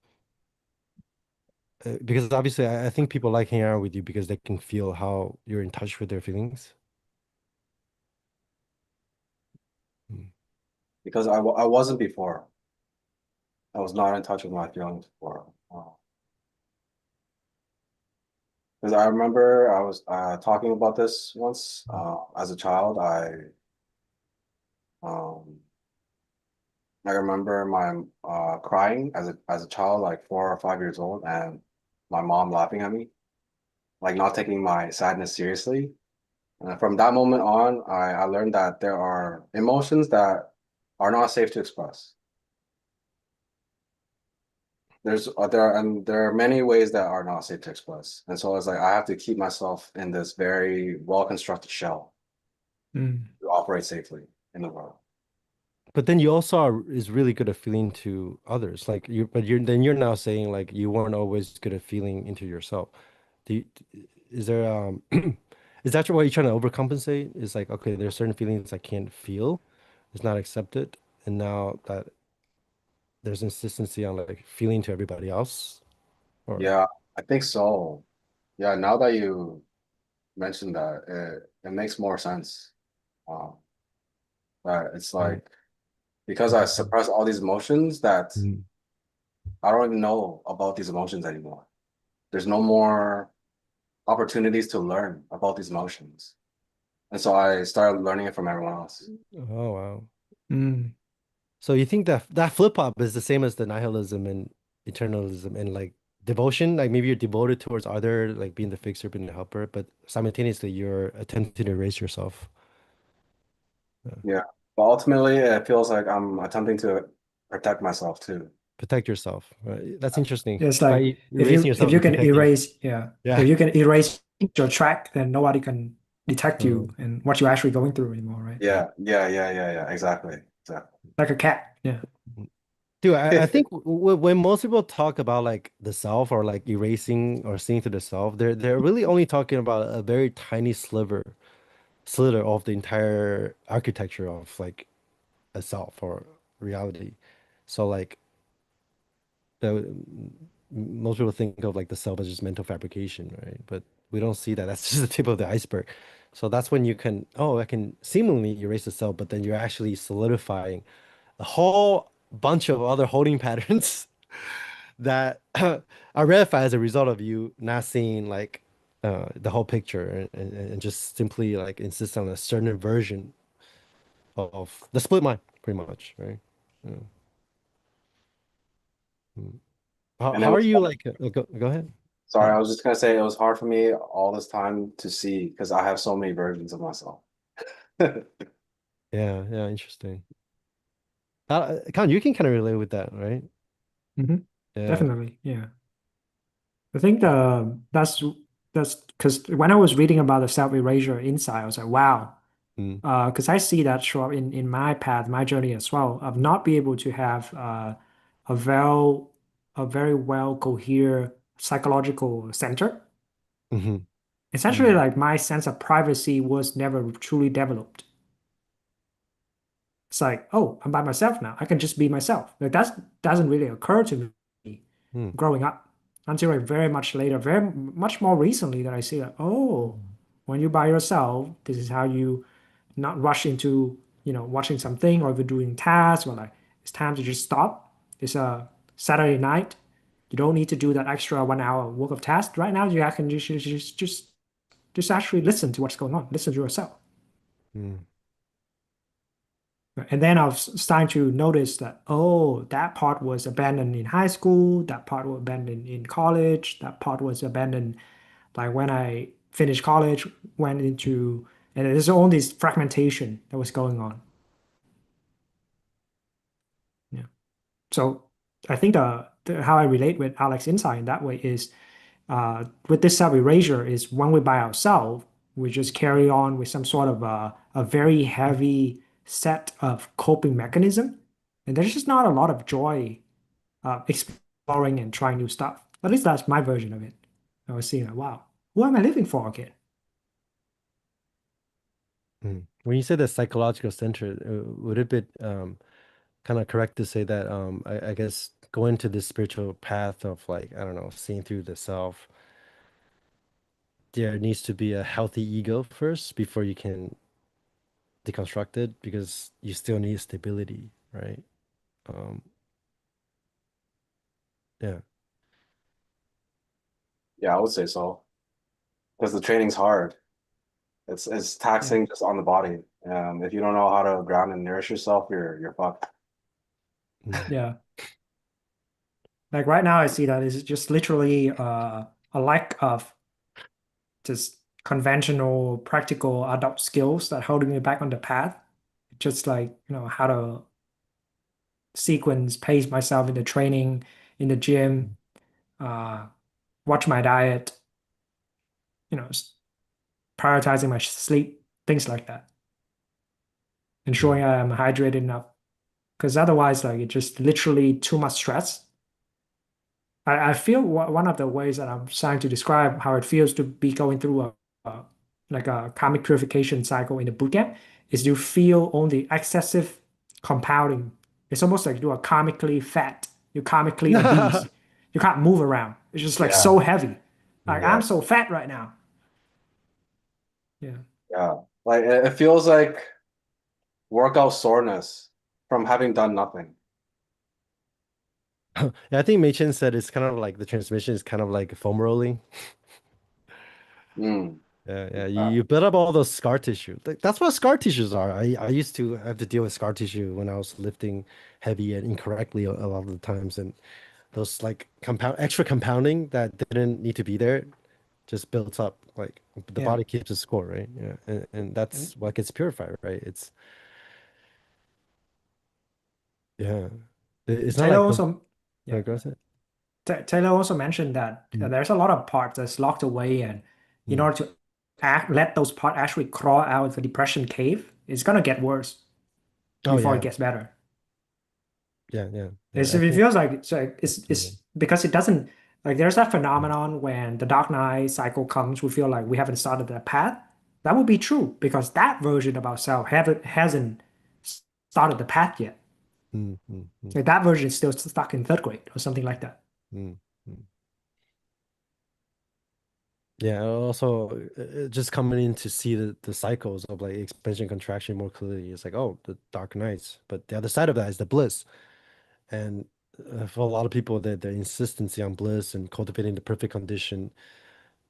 because obviously I think people like hanging out with you because they can feel how you're in touch with their feelings. Mm, Because I wasn't before. I was not in touch with my feelings before. Because I remember I was talking about this once. As a child, um, I remember my crying as a child, like 4 or 5 years old, and my mom laughing at me, like not taking my sadness seriously. And from that moment on, I learned that there are emotions that are not safe to express. There are many ways that are not safe to express, and so it's like I have to keep myself in this very well constructed shell Mm. to operate safely in the world. but then you also is really good at feeling to others. Like but you're now saying like you weren't always good at feeling into yourself. Do you, is there is that what you're trying to overcompensate? Is like, okay, there's certain feelings I can't feel, it's not accepted, and now that there's insistency on like feeling to everybody else, or Yeah, I think so. Yeah, now that you mentioned that, it makes more sense. Um, that it's mm, like because I suppress all these emotions that mm. I don't even know about these emotions anymore. There's no more opportunities to learn about these emotions. And so I started learning it from everyone else. Oh wow. Mm. So you think that that flip flop is the same as the nihilism and eternalism and like devotion? Like maybe you're devoted towards other, like being the fixer, being the helper, but simultaneously you're attempting to erase yourself, Yeah. But ultimately, it feels like I'm attempting to protect myself too. protect yourself. Right? That's interesting. It's By like erasing if yourself, you you're can protecting. erase, yeah, Yeah. if you can erase your track, then nobody can detect Oh. you and what you're actually going through anymore, right? Yeah. Exactly. Exactly. Like a cat. Yeah. Dude, I think when most people talk about like the self or like erasing or seeing through the self, they're really only talking about a very tiny slither of the entire architecture of like a self or reality. So like the most people think of like the self as just mental fabrication, right? But we don't see that. That's just the tip of the iceberg. So that's when you can, oh, I can seemingly erase the self, but then you're actually solidifying a whole bunch of other holding patterns that are ratified as a result of you not seeing like the whole picture and just simply like insist on a certain version of the split mind, pretty much, right? Yeah. Mm. And it How are was, you like? Go ahead. sorry, Yeah. I was just gonna say it was hard for me all this time to see because I have so many versions of myself. Yeah, yeah, interesting. Con, you can kind of relate with that, right? Hmm. Yeah. Definitely. Yeah. I think that's because when I was reading about the self-erasure insight, I was like, wow. Mm, Because I see that show up in my path, my journey as well, of not be able to have a well a very well cohere psychological center. hmm Essentially, mm, like my sense of privacy was never truly developed. It's like, oh, I'm by myself now. I can just be myself. Like that doesn't really occur to me mm, growing up until like very much later, very much more recently that I see that, oh, when you're by yourself, this is how you not rush into, watching something or even doing tasks or like it's time to just stop. It's a Saturday night. You don't need to do that extra 1 hour work of task. Right now, you can just actually listen to what's going on. Listen to yourself. mm, And then I was starting to notice that, oh, that part was abandoned in high school, that part was abandoned in college, that part was abandoned like when I finished college, went into, and there's all this fragmentation that was going on. Yeah. So I think how I relate with Alex Insight in that way is with this self-erasure is when we're by ourselves, we just carry on with some sort of a very heavy set of coping mechanism. And there's just not a lot of joy exploring and trying new stuff. At least that's my version of it. I was seeing like, wow, who am I living for again? mm. When you say the psychological center, would it be kind of correct to say that I guess going to this spiritual path of like, I don't know, seeing through the self, there needs to be a healthy ego first before you can deconstruct it because you still need stability, right? Um, yeah. Yeah, I would say so. Because the training's hard. It's Yeah, taxing just on the body. If you don't know how to ground and nourish yourself, you're fucked. Mm, yeah. Like right now, I see that it's just literally a lack of just conventional, practical adult skills that holding me back on the path. Just like, how to sequence, pace myself in the training, in the gym, uh, watch my diet, prioritizing my sleep, things like that. mm, Ensuring I am hydrated enough. Because otherwise, like, it's just literally too much stress. I feel one of the ways that I'm trying to describe how it feels to be going through a like a karmic purification cycle in the bootcamp is you feel only excessive compounding. It's almost like you are karmically fat, you're karmically obese. You can't move around. It's just like Yeah, so heavy. Like mm, I'm yeah, so fat right now. Yeah. yeah. Like it feels like workout soreness from having done nothing. yeah, I think Mei Chen said it's kind of like the transmission is kind of like foam rolling. Mm. Yeah, yeah. You, Uh, you build up all those scar tissue. That's what scar tissues are. I used to have to deal with scar tissue when I was lifting heavy and incorrectly a lot of the times, and those like extra compounding that didn't need to be there just builds up. Like the Yeah. body keeps a score, right? Yeah, and And that's what gets purified, right? It's yeah. It's not Taylor like also, yeah. go ahead. Taylor also mentioned that Mm, there's a lot of parts that's locked away, and in mm. order to let those parts actually crawl out of the depression cave, it's gonna get worse Oh before it yeah, gets better. yeah, yeah, yeah. I It think feels like it's mhm. because it doesn't like there's that phenomenon when the dark night cycle comes, we feel like we haven't started that path. That would be true because that version of ourselves hasn't started the path yet. Mm, mm, mm, Like that version is still stuck in third grade or something like that. mm, mm. Yeah, also just coming in to see the cycles of like expansion contraction more clearly. It's like, oh, the dark nights, but the other side of that is the bliss. And for a lot of people, the insistency on bliss and cultivating the perfect condition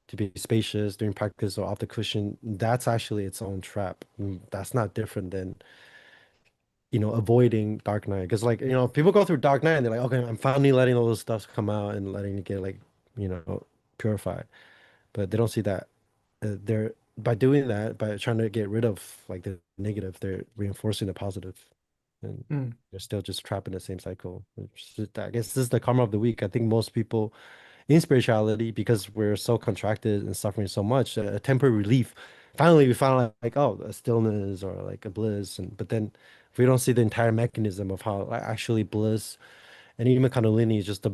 to be spacious during practice or off the cushion, that's actually its own trap. That's not different than, avoiding dark night. Because like, people go through dark night and they're like, okay, I'm finally letting all those stuff come out and letting it get like, purified. But they don't see that they're by doing that, by trying to get rid of like the negative, they're reinforcing the positive, and Mm, they're still just trapped in the same cycle. I guess this is the karma of the week. I think most people in spirituality, because we're so contracted and suffering so much, a temporary relief finally we found out like, oh, a stillness or like a bliss, and but then if we don't see the entire mechanism of how actually bliss and even Kundalini is just a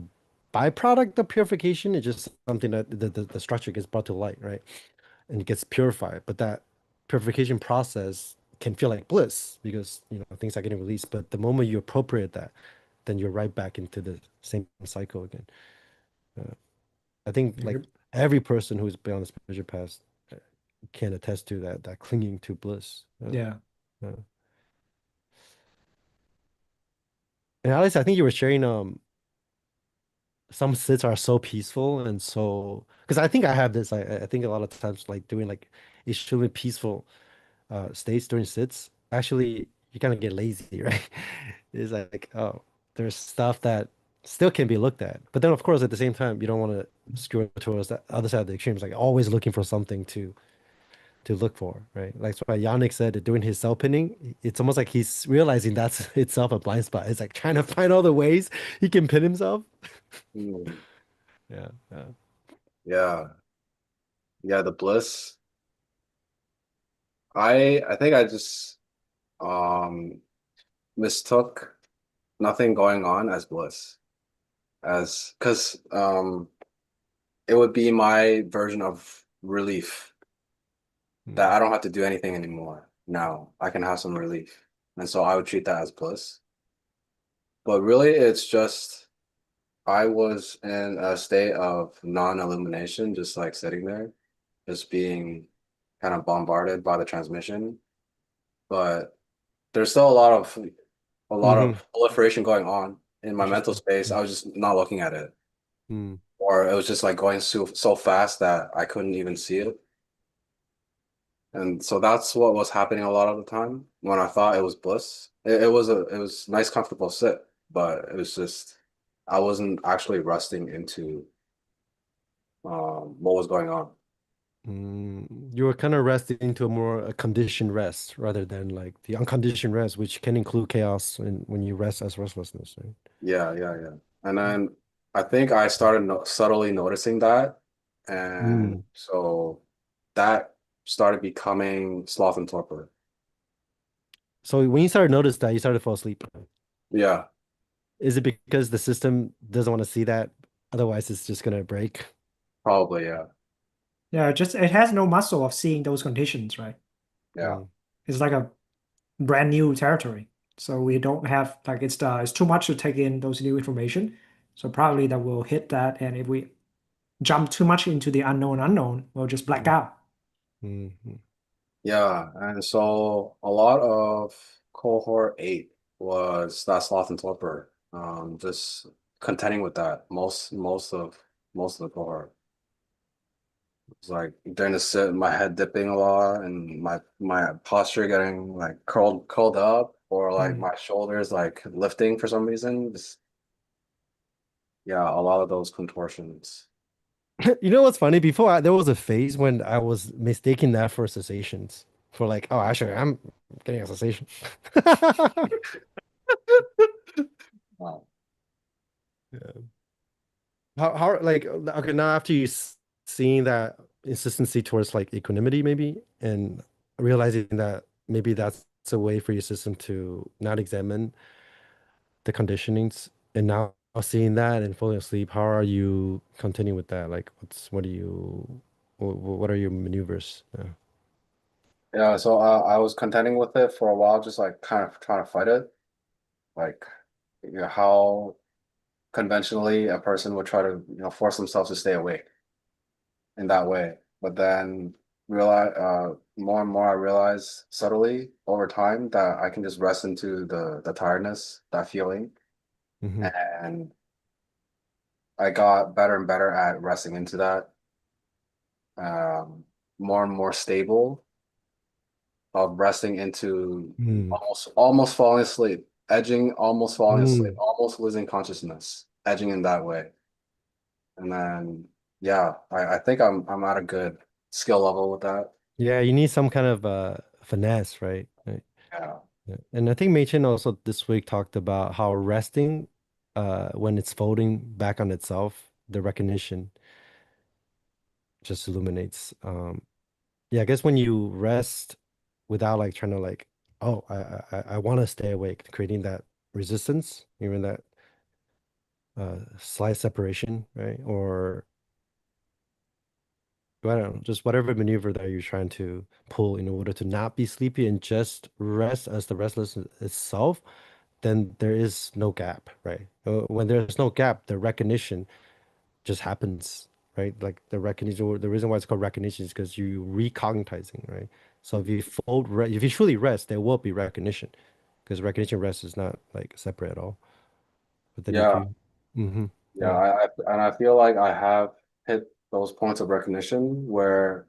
byproduct of purification. It's just something that the structure gets brought to light, right? And it gets purified. But that purification process can feel like bliss because things are getting released. But the moment you appropriate that, then you're right back into the same cycle again. I think like Yep. every person who's been on the spiritual path uh, can attest to that clinging to bliss. Yeah. Uh, and Alex, I think you were sharing some sits are so peaceful and so because I think I have this. I think a lot of times like doing like extremely peaceful states during sits, actually you kind of get lazy, right? It's like, oh, there's stuff that still can be looked at. But then of course at the same time you don't want to skew towards the other side of the extremes, like always looking for something to look for, right? Like that's why Yannick said that doing his self pinning, it's almost like he's realizing that's itself a blind spot. It's like trying to find all the ways he can pin himself. Mm, Yeah, yeah. yeah. Yeah, the bliss. I think I just mistook nothing going on as bliss. As because it would be my version of relief that Mm. I don't have to do anything anymore. Now I can have some relief. And so I would treat that as bliss. But really it's just I was in a state of non-illumination, just like sitting there, just being kind of bombarded by the transmission. But there's still a lot Hmm. of proliferation going on in my mental Interesting. space. Mm. I was just not looking at it. Mm. Or it was just like going so fast that I couldn't even see it. And so that's what was happening a lot of the time when I thought it was bliss. It was nice, comfortable sit, but it was just I wasn't actually resting into what was going on. You were kind of resting into a more a conditioned rest rather than like the unconditioned rest, which can include chaos and when you rest as restlessness, right? Yeah, yeah, yeah. And then I think I started no subtly noticing that, and Mm. so that started becoming sloth and torpor. So when you started to notice that, you started to fall asleep. Yeah, Is it because the system doesn't want to see that? Otherwise, it's just gonna break. probably. Yeah, Yeah, just it has no muscle of seeing those conditions, right? yeah. Mm. It's like a brand new territory. So we don't have like it's too much to take in those new information. So probably that will hit that. And if we jump too much into the unknown, we'll just black Mm. out. Mm. Yeah, and so a lot of cohort 8 was that sloth and torpor. Just contending with that. Most of the cohort. It's like during the sit, my head dipping a lot and my posture getting like curled up or like Hmm. my shoulders like lifting for some reason. Just yeah, a lot of those contortions. You know what's funny? There was a phase when I was mistaking that for cessations. For like, oh, actually, I'm getting a cessation. Wow. Yeah. How like okay now after seeing that insistency towards like equanimity maybe and realizing that maybe that's a way for your system to not examine the conditionings and now seeing that and falling asleep, how are you continuing with that? Like what are your maneuvers? Yeah. Yeah, so I was contending with it for a while, just like kind of trying to fight it. Like, you know, how conventionally a person would try to, force themselves to stay awake in that way. But then realize more and more I realize subtly over time that I can just rest into the tiredness, that feeling. Hmm. And I got better and better at resting into that, um, more and more stable of resting into Mm. almost falling asleep, edging, almost falling asleep, Mm. almost losing consciousness, edging in that way. And then yeah, I think I'm at a good skill level with that. Yeah, you need some kind of finesse, right? Yeah. Yeah. And I think Machen also this week talked about how resting, when it's folding back on itself, the recognition just illuminates. yeah, I guess when you rest without like trying to like, oh, I want to stay awake, creating that resistance, even that slight separation, right? Or I don't know, just whatever maneuver that you're trying to pull in order to not be sleepy and just rest as the restlessness itself, then there is no gap, right? When there's no gap, the recognition just happens, right? Like the recognition, or the reason why it's called recognition is because you recognizing, right? So if you truly rest, there will be recognition, because recognition rest is not like separate at all. But then if Yeah, you, hmm yeah, yeah, and I feel like I have hit those points of recognition where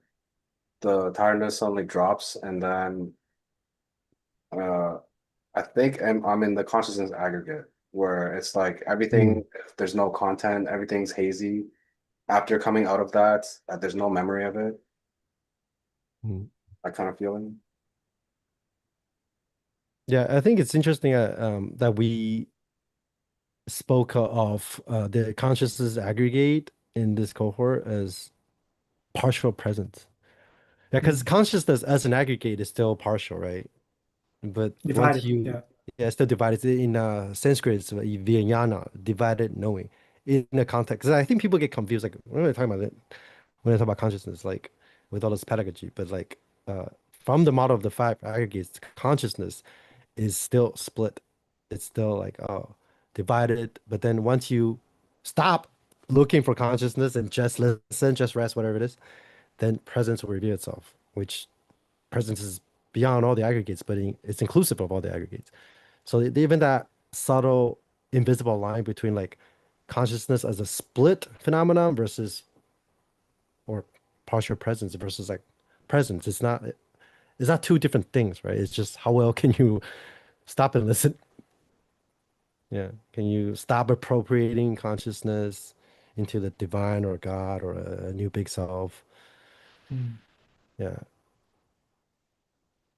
the tiredness suddenly drops, and then uh, I think I'm in the consciousness aggregate where it's like mm, everything, if there's no content, everything's hazy. After coming out of that, there's no memory of it. mm. That kind of feeling. Yeah, I think it's interesting that we spoke of the consciousness aggregate in this cohort as partial presence. Yeah, because Mm. consciousness as an aggregate is still partial, right? But once Divided. you, Yeah. yeah, it's still divided in Sanskrit, it's Vijnana, divided knowing in a context. Because I think people get confused, like when we're talking about it, when I talk about consciousness, like with all this pedagogy, but like uh, from the model of the five aggregates, consciousness is still split. It's still like, oh, divided. But then once you stop looking for consciousness and just listen, just rest, whatever it is, then presence will reveal itself, which presence is beyond all the aggregates, but it's inclusive of all the aggregates. So even that subtle, invisible line between like consciousness as a split phenomenon versus or partial presence versus like presence, it's not two different things, right? It's just how well can you stop and listen. Yeah. Can you stop appropriating consciousness into the divine or God or a new big self? Mm. Yeah.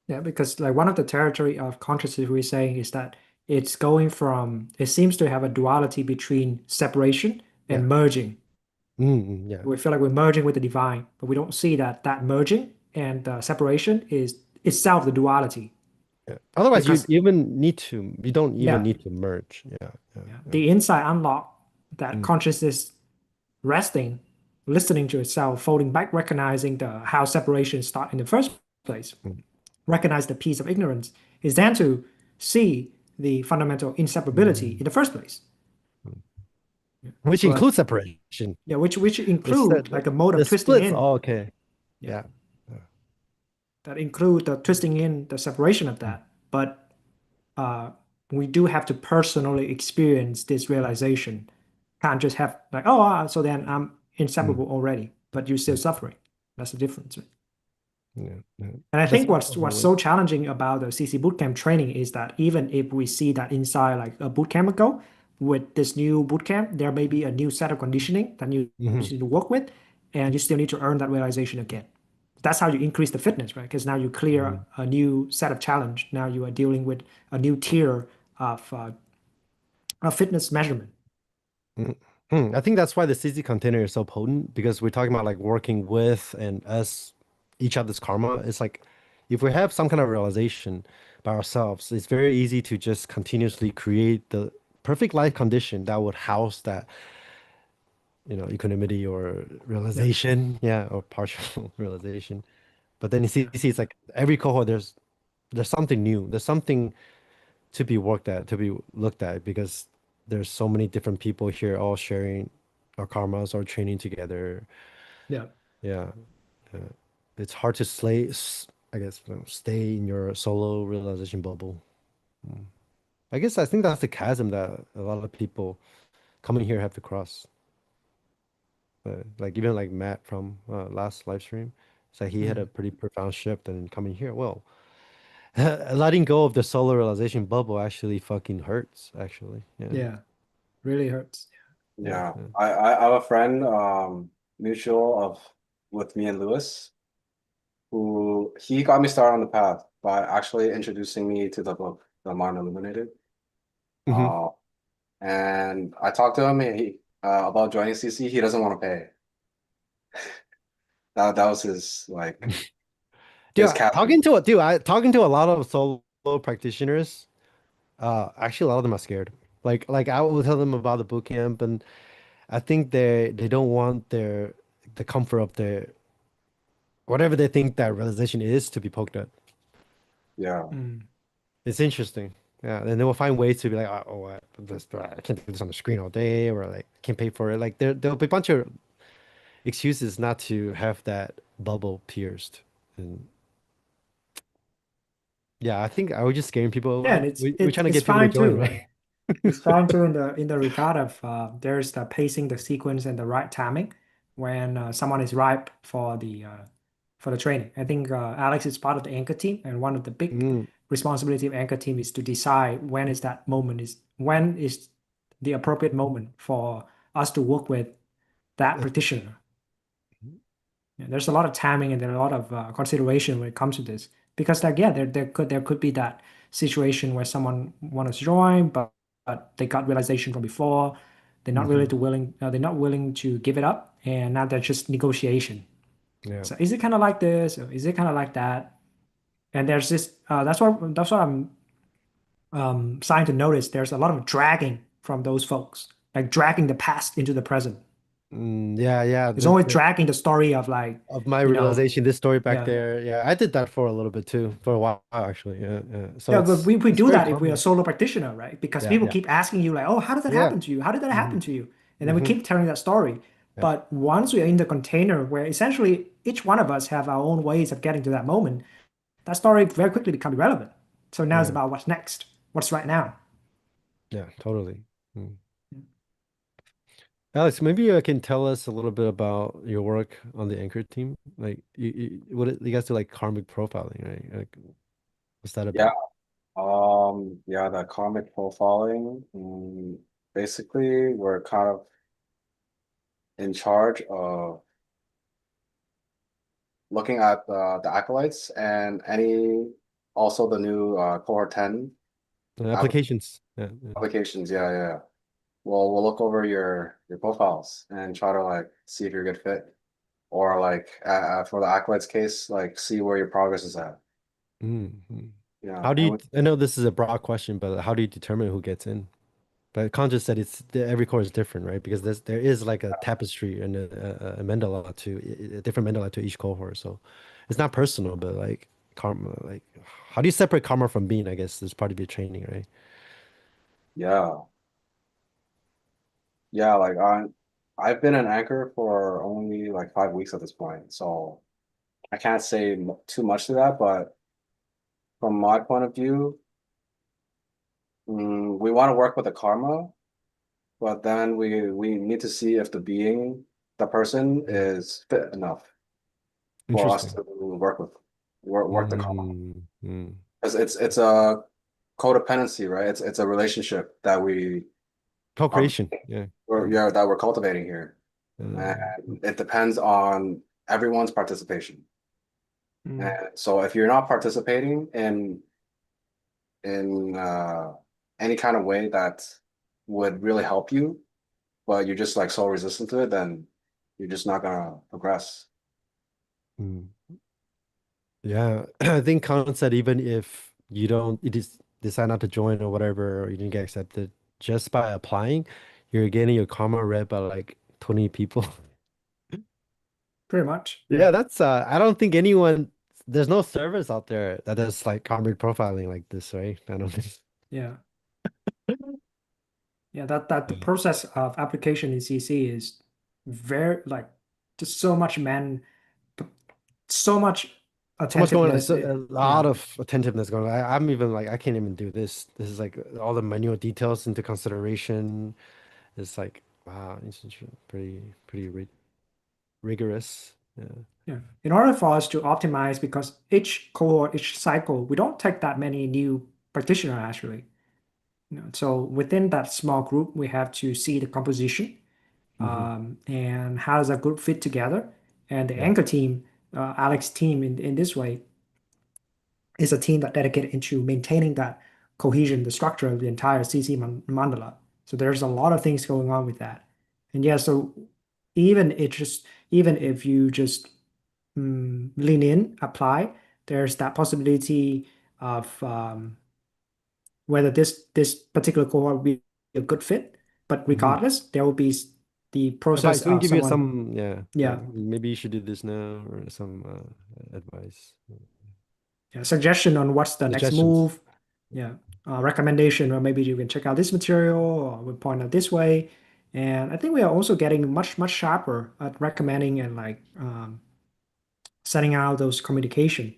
Yeah, because like one of the territory of consciousness we're saying is that it's going from, it seems to have a duality between separation Yeah. and merging. Yeah. We feel like we're merging with the divine, but we don't see that that merging and separation is itself the duality. Yeah. Otherwise, Because you don't even yeah, need to merge. Yeah. Yeah. yeah, Yeah. the insight unlock that Mm, consciousness resting, listening to itself, folding back, recognizing the how separation start in the first place, mm, recognize the piece of ignorance, is then to see the fundamental inseparability mm, in the first place. mm. Which But includes separation. yeah, which It's include that like a mode of the twisting splits. in. Oh, okay. Yeah, Yeah. Yeah. that include the twisting in, the separation of Mm, that. But uh, we do have to personally experience this realization. Can't just have like, oh, so then I'm mm, inseparable already, but you're still mm. suffering. That's the difference. Yeah. Yeah. And I That's think what's always. so challenging about the CC bootcamp training is that even if we see that inside like a bootcamp ago, with this new bootcamp, there may be a new set of conditioning that you Mhm, need to work with, and you still need to earn that realization again. That's how you increase the fitness, right? Because now you clear mhm, a new set of challenge. Now you are dealing with a new tier of fitness measurement. mhm. I think that's why the CC container is so potent because we're talking about like working with and us, each other's karma. It's like if we have some kind of realization by ourselves, it's very easy to just continuously create the perfect life condition that would house that, equanimity or Yeah, realization, yeah, or partial realization. But then in yeah, CC, it's like every cohort, there's something new. There's something to be worked at, to be looked at, because there's so many different people here all sharing our karmas or training together. yeah, Yeah. Yeah. It's hard to I guess, stay in your solo realization bubble. Mm. I think that's the chasm that a lot of people coming here have to cross. Like even like Matt from last live stream, it's like he had a mm, pretty profound shift and coming here. Well, letting go of the solo realization bubble actually fucking hurts, actually. Yeah. yeah. Really hurts. Yeah. Yeah, Yeah. I have a friend, mutual of with me and Lewis, who he got me started on the path by actually introducing me to the book, The Mind Illuminated. Hmm. Uh, and I talked to him about joining CC. He doesn't want to pay. That was his like. Dude, is captured. talking to a lot of solo practitioners. Actually, a lot of them are scared. Like I will tell them about the boot camp, and I think they don't want the comfort of their whatever they think that realization is to be poked at. Yeah. Mm. It's interesting. Yeah, and they will find ways to be like, I can't do this on the screen all day, or like can't pay for it. Like there'll be a bunch of excuses not to have that bubble pierced. And yeah, I think I was just scaring people Yeah, away. and it's We're it's trying to it's get people to fine join, too. right? Like it's fine too in the regard of there's the pacing, the sequence, and the right timing when someone is ripe for the training. I think Alex is part of the anchor team, and one of the big Mm, responsibility of anchor team is to decide when is that moment is when is the appropriate moment for us to work with that practitioner. Yeah, there's a lot of timing and there are a lot of consideration when it comes to this because like yeah there could be that situation where someone wants to join but they got realization from before mhm. they're not willing to give it up and now they're just negotiation. Yeah. So is it kind of like this or is it kind of like that? And there's this that's what I'm starting to notice. There's a lot of dragging from those folks, like dragging the past into the present. Yeah, yeah. It's always dragging the story of like Of my you know realization, this story back yeah. there. Yeah, I did that for a little bit too, for a while actually. Yeah, yeah. So Yeah, but we it's do very that if we're a common. solo practitioner, right? Because Yeah, people yeah, keep asking you, like, oh, how did that yeah. happen to you? How did that Hmm. happen to you? And then we Hmm. keep telling that story. Yeah, But once we're in the container where essentially each one of us have our own ways of getting to that moment, that story very quickly becomes irrelevant. So now it's yeah, about what's next, what's right now. yeah. Totally. Mm. Alex, maybe you can tell us a little bit about your work on the anchor team. Like, you guys do like karmic profiling, right? Like, what's that Yeah. about? Yeah, the karmic profiling. Basically, we're kind of in charge of looking at the acolytes and any also the new cohort 10 Applications. Yeah, yeah. applications. Yeah, yeah. Yeah. We'll look over your profiles and try to like see if you're a good fit. Or like for the acolytes case, like see where your progress is at. Mm-hmm. Yeah. How do And you? with, I know this is a broad question, but how do you determine who gets in? But Khan just said every core is different, right? Because there is like a tapestry and a mandala to a different mandala to each cohort. So it's not personal, but like karma, like how do you separate karma from being? I guess is part of your training, right? yeah. Yeah, like I've been an anchor for only like 5 weeks at this point, so I can't say too much to that. But from my point of view, we want to work with the karma, but then we need to see if the person Mm. is fit enough for us Interesting. to work the karma. Mm. Because it's a codependency, right? It's a relationship that we are Co-creation. Yeah. Mm. yeah that we're cultivating here, and Uh, it depends on everyone's participation. Mm. And so if you're not participating in any kind of way that would really help you, but you're just like so resistant to it, then you're just not gonna progress. mm. Yeah. I think Khan said even if you just decide not to join or whatever, or you didn't get accepted, just by applying, you're getting your karma read by like 20 people. Pretty much. Yeah. Yeah, that's I don't think there's no service out there that does like karma profiling like this, right? I don't think. Yeah. Yeah. That the Yeah. process of application in CC is very like just so much so much So much going on, attentiveness. a lot Yeah. of attentiveness going on. I'm even like I can't even do this. This is like all the minute details into consideration. It's like wow, it's just pretty rigorous. Yeah. Yeah. In order for us to optimize, because each cohort, each cycle, we don't take that many new practitioners actually. So within that small group, we have to see the composition Hmm. and how does that group fit together. And the Yeah. anchor team, Alex's team in this way, is a team that dedicated into maintaining that cohesion, the structure of the entire CC mandala. So there's a lot of things going on with that. And yeah, so even if you just lean in, apply, there's that possibility of whether this particular cohort will be a good fit. But Mhm. regardless, there will be the process Advice. We can of give you someone, some, yeah, like yeah, maybe you should do this now or some advice, yeah, suggestion on what's the next suggestions. move, yeah, recommendation, or maybe you can check out this material, or we point out this way. And I think we are also getting much sharper at recommending and like setting out those communication,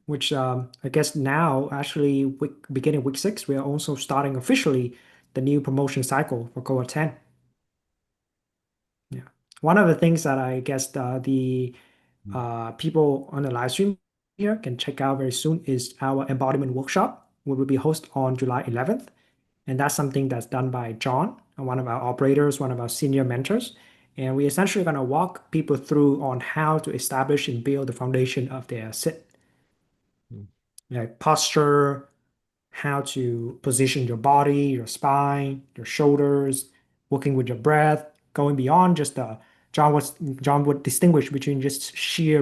which I guess now actually beginning week 6, we are also starting officially the new promotion cycle for cohort 10. Yeah. One of the things that I guess the Mm. people on the live stream here can check out very soon is our embodiment workshop, which will be hosted on July 11th. And that's something that's done by John, one of our operators, one of our senior mentors. And we essentially going to walk people through on how to establish and build the foundation of their sit, Mm. like posture, how to position your body, your spine, your shoulders, working with your breath, going beyond just the John would distinguish between just sheer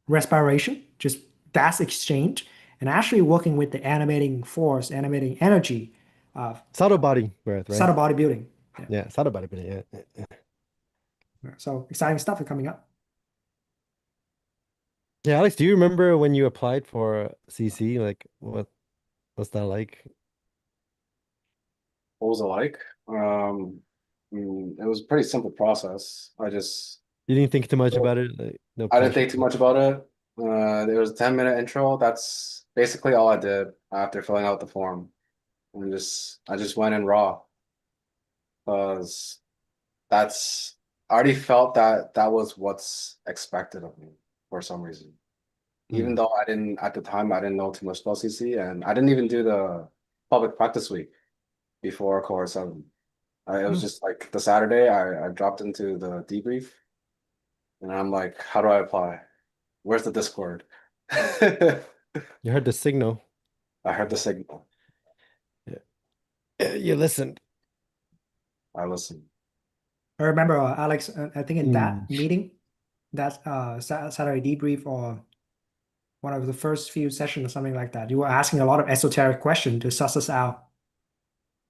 respiration, just gas exchange, and actually working with the animating force, animating energy of Subtle body breath, right? subtle bodybuilding. Yeah. Yeah, subtle body breath. Yeah. So exciting stuff is coming up. Yeah, Alex, do you remember when you applied for CC? Like, what's that like? What was it like? It was a pretty simple process. You didn't think too much about it? Like, no I didn't pressure. think too much about it. There was a 10-minute intro. That's basically all I did after filling out the form. And I just went in raw because that's I already felt that that was what's expected of me for some reason. Even Mm. though I didn't at the time I didn't know too much about CC and I didn't even do the public practice week before course 7. It was Hmm. just like the Saturday I dropped into the debrief and I'm like, how do I apply? Where's the Discord? I You heard the signal. heard the signal. Yeah. You listened. I listened. I remember, Alex, I think in Mm. that meeting, that Saturday debrief or one of the first few sessions or something like that, you were asking a lot of esoteric questions to suss us out.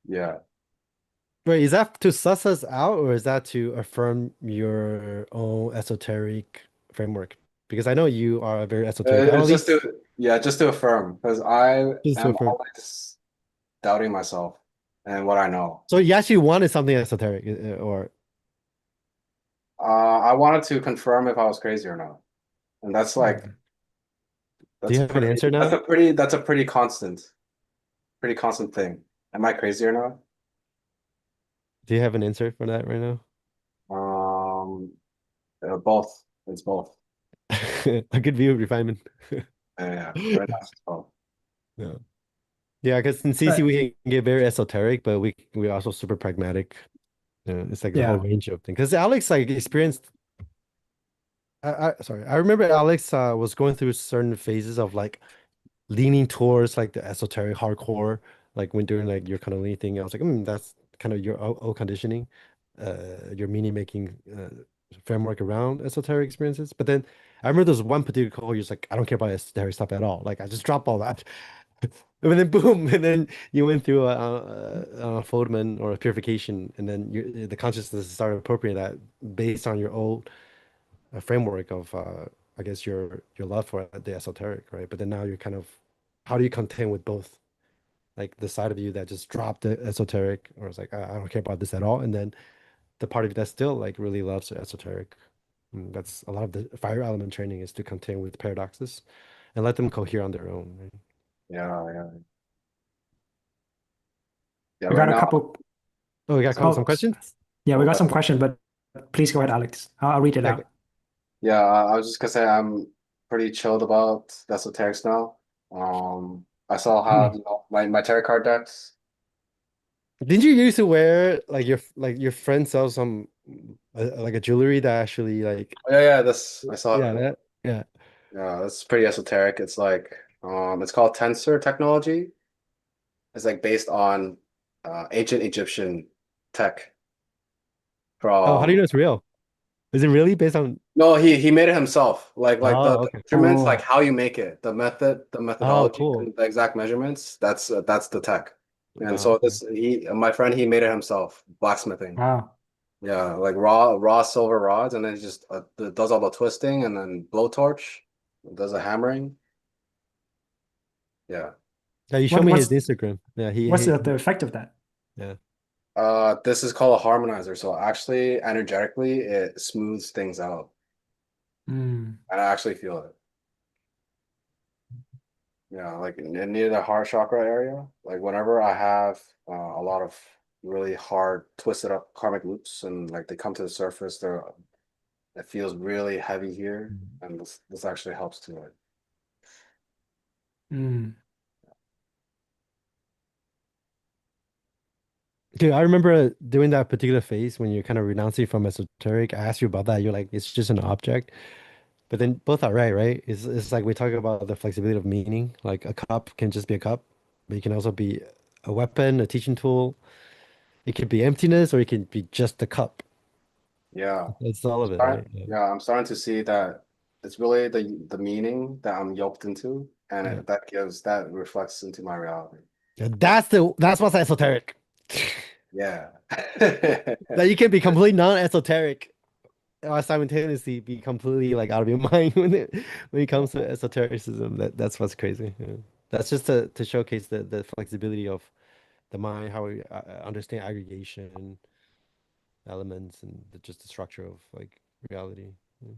Yeah. Wait, is that to suss us out or is that to affirm your own esoteric framework? Because I know you are very esoteric, at It's just least to yeah, just to affirm because I just to am affirm. always doubting myself and what I know. So you actually wanted something esoteric, or I wanted to confirm if I was crazy or not. And do you have an answer now? that's a pretty constant thing. Am I crazy or not? Do you have an answer for that right now? Um, both. It's both. A good view of refinement. Yeah, right now it's both. Yeah. Yeah, because in CC But we can get very esoteric, but we're also super pragmatic. It's like the whole yeah, range of things. Because Alex like experienced sorry, I remember Alex was going through certain phases of like leaning towards like the esoteric hardcore, like when during like your kind of lean thing, I was like, that's kind of your old conditioning, your meaning making framework around esoteric experiences. But then I remember there's one particular call, you're just like, I don't care about esoteric stuff at all. Like I just dropped all that. And then boom, and then you went through a foldment or a purification, and then the consciousness started appropriating that based on your old framework of I guess your love for the esoteric, right? But then now you're kind of how do you contend with both? Like the side of you that just dropped the esoteric or it's like I don't care about this at all, and then the part of you that still like really loves the esoteric. And that's a lot of the fire element training is to contend with paradoxes and let them cohere on their own, right? Yeah, yeah. Yeah, we right got a now. couple. Oh, we got Sorry. some Oh, questions? yeah, we What got some question? question, but please go ahead, Alex. I'll read it Yeah. out. Yeah, I was just gonna say I'm pretty chilled about the esoterics now. I still have my tarot card decks. Didn't you used to wear like your friend sells some like a jewelry that actually like Oh, yeah, this I saw yeah it. that yeah. Yeah, it's pretty esoteric. It's like it's called tensor technology. It's like based on ancient Egyptian tech Oh, how do you from know it's real? Is it really based on? No, he made it himself. Like Oh, the okay. measurements, like Oh, how you make it, the Oh, methodology, cool. and the exact measurements. That's the tech. And Oh, so okay. this he my friend he made it himself, blacksmithing. wow. Yeah, like raw silver rods, and then he just does all the twisting, and then blowtorch, does the hammering. Yeah. Yeah, you showed What me his what's Instagram. Yeah, what's the effect of that? yeah. This is called a harmonizer. So actually, energetically, it smooths things out, Mm. and I actually feel it. Yeah, like near the heart chakra area. Like whenever I have a lot of really hard, twisted up karmic loops, and like they come to the surface, it feels really heavy here, and this actually helps to it. Mm. Dude, I remember during that particular phase when you're kind of renouncing from esoteric. I asked you about that. You're like, it's just an object. But then both are right, right? It's like we talk about the flexibility of meaning. Like a cup can just be a cup, but it can also be a weapon, a teaching tool. It could be emptiness, or it can be just the cup. Yeah. It's all of it, right? Yeah. Yeah, I'm starting to see that it's really the meaning that I'm yoked into, and Yeah. that reflects into my reality. Yeah, that's what's esoteric. Yeah. That you can be completely non-esoteric or simultaneously be completely like out of your mind when it comes to esotericism. That's what's crazy. Yeah. That's just to showcase the flexibility of the mind, how we understand aggregation elements and just the structure of like reality. Yeah.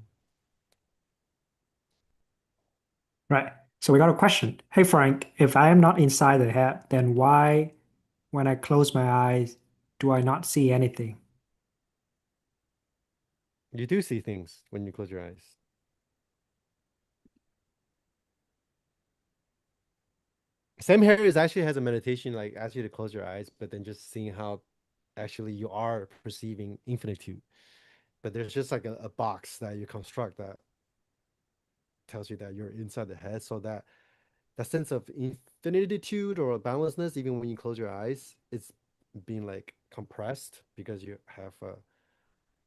Right. So we got a question. Hey Frank, if I am not inside the head, then why, when I close my eyes, do I not see anything? You do see things when you close your eyes. Sam Harris actually has a meditation like asks you to close your eyes, but then just seeing how actually you are perceiving infinitude. But there's just like a box that you construct that tells you that you're inside the head, so that sense of infinitude or boundlessness, even when you close your eyes, it's being like compressed because you have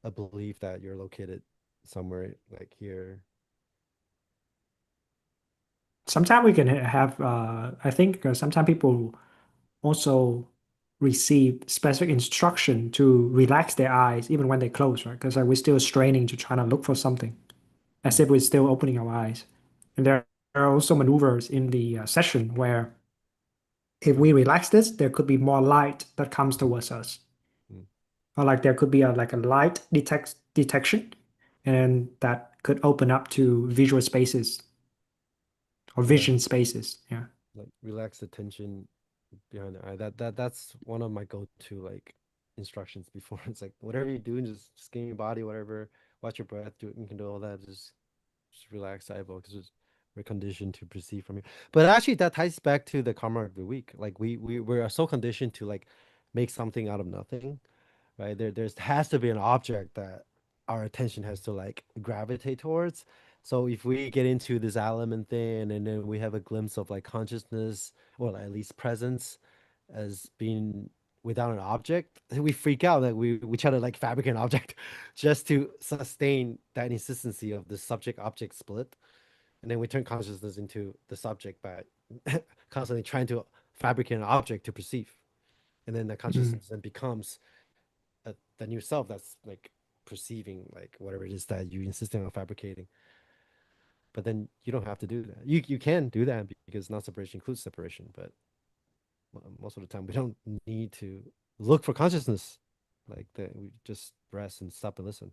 a belief that you're located somewhere like here. Sometimes we can have, I think sometimes people also receive specific instruction to relax their eyes even when they close, right? Because we're still straining to try to look for something as Mm, if we're still opening our eyes. And there are also maneuvers in the session where if we relax this, there could be more light that comes towards us. mm. Or like there could be like a light detection, and that could open up to visual spaces or Yeah, vision spaces. Yeah. like relax the tension behind the eye. That's one of my go-to like instructions before. It's like whatever you do, just scan your body, whatever. Watch your breath. You can do all that. Just relax the eyeball because we're conditioned to perceive from you. But actually, that ties back to the karma of the week. Like we are so conditioned to like make something out of nothing, right? There's has to be an object that our attention has to like gravitate towards. So if we get into this element thing and then we have a glimpse of like consciousness or at least presence as being without an object, we freak out. Like we try to like fabricate an object just to sustain that inconsistency of the subject object split. And then we turn consciousness into the subject by constantly trying to fabricate an object to perceive. And then the Mm. consciousness then becomes the new self that's like perceiving like whatever it is that you insisting on fabricating. But then you don't have to do that. You can do that because non-separation includes separation, but most of the time we don't need to look for consciousness. Like that, we just rest and stop and listen.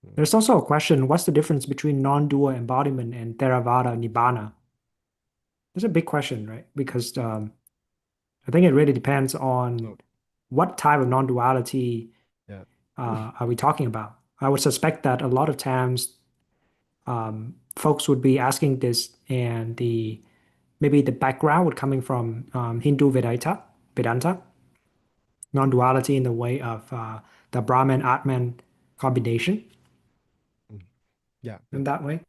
Yeah. There's also a question, what's the difference between non-dual embodiment and Theravada Nibbana? That's a big question, right? Because I think it really depends on Oh, what type of non-duality yeah. are we talking about. I would suspect that a lot of times folks would be asking this, and the maybe the background would coming from Hindu Vedanta, non-duality in the way of the Brahman Atman combination Mm. Yeah. in Yep. that way.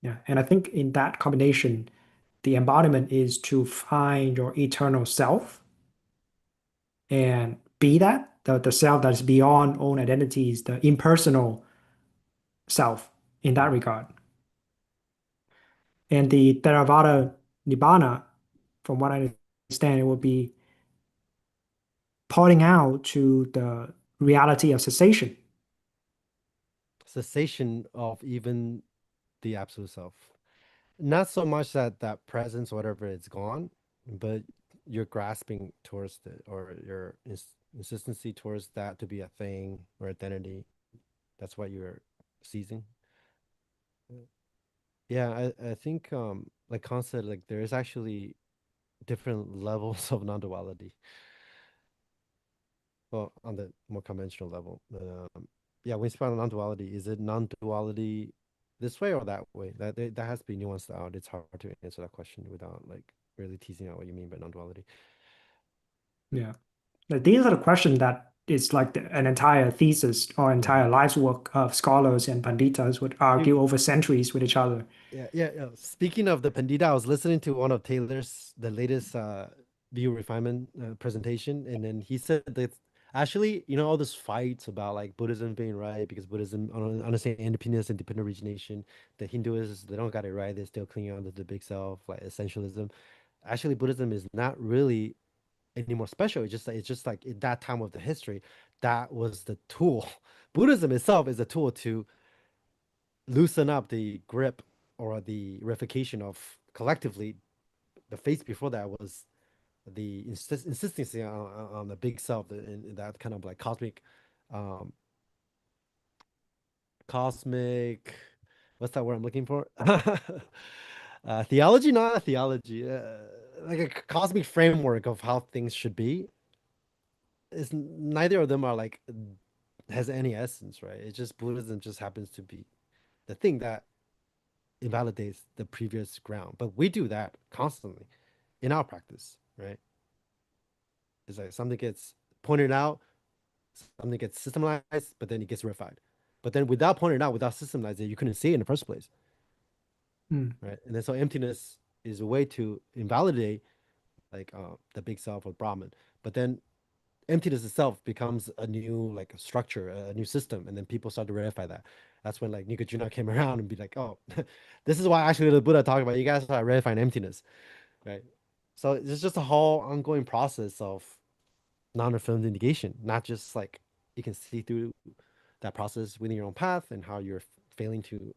Yeah, and I think in that combination, the embodiment is to find your eternal self and be that. the self that is beyond own identities, the impersonal self in that regard. And the Theravada Nibbana, from what I understand, it will be pointing out to the reality of cessation. Cessation of even the absolute self. Not so much that that presence, whatever, it's gone, but you're grasping towards it, or your insistency towards that to be a thing or identity. That's what you're seizing. Yeah, I think like Kant said, like there is actually different levels of non-duality. Well, on the more conventional level. Yeah, when you speak about non-duality, is it non-duality this way or that way? That has to be nuanced out. It's hard to answer that question without like really teasing out what you mean by non-duality. Yeah. Like, these are the questions that it's like an entire thesis or Mhm. entire life's work of scholars and panditas would argue over centuries with each other. Yeah. Speaking of the Pandita, I was listening to one of Taylor's the latest view refinement presentation, and then he said that actually, you know, all this fights about like Buddhism being right because Buddhism understand independence and dependent origination, the Hindus they don't got it right, they're still clinging on to the big self, like essentialism. Actually, Buddhism is not really any more special. It's just like in that time of the history, that was the tool. Buddhism itself is a tool to loosen up the grip or the reification of collectively. The phase before that was the insistency on the big self in that kind of like um cosmic what's that word I'm looking for? Theology, not a theology, like a cosmic framework of how things should be. Is neither of them are like has any essence, right? It's just Buddhism just happens to be the thing that invalidates the previous ground. But we do that constantly in our practice, right? It's like something gets pointed out, something gets systemized, but then it gets reified. But then without pointing it out, without systemizing it, you couldn't see it in the first place, Hmm. right? And then so emptiness is a way to invalidate like the big self or Brahman. But then emptiness itself becomes a new like a structure, a new system, and then people start to verify that. That's when like Nikojuna came around and be like, oh, this is why actually the Buddha talked about you guys are verifying emptiness, right? So it's just a whole ongoing process of non-affirmed negation, not just like you can see through that process within your own path and how you're failing to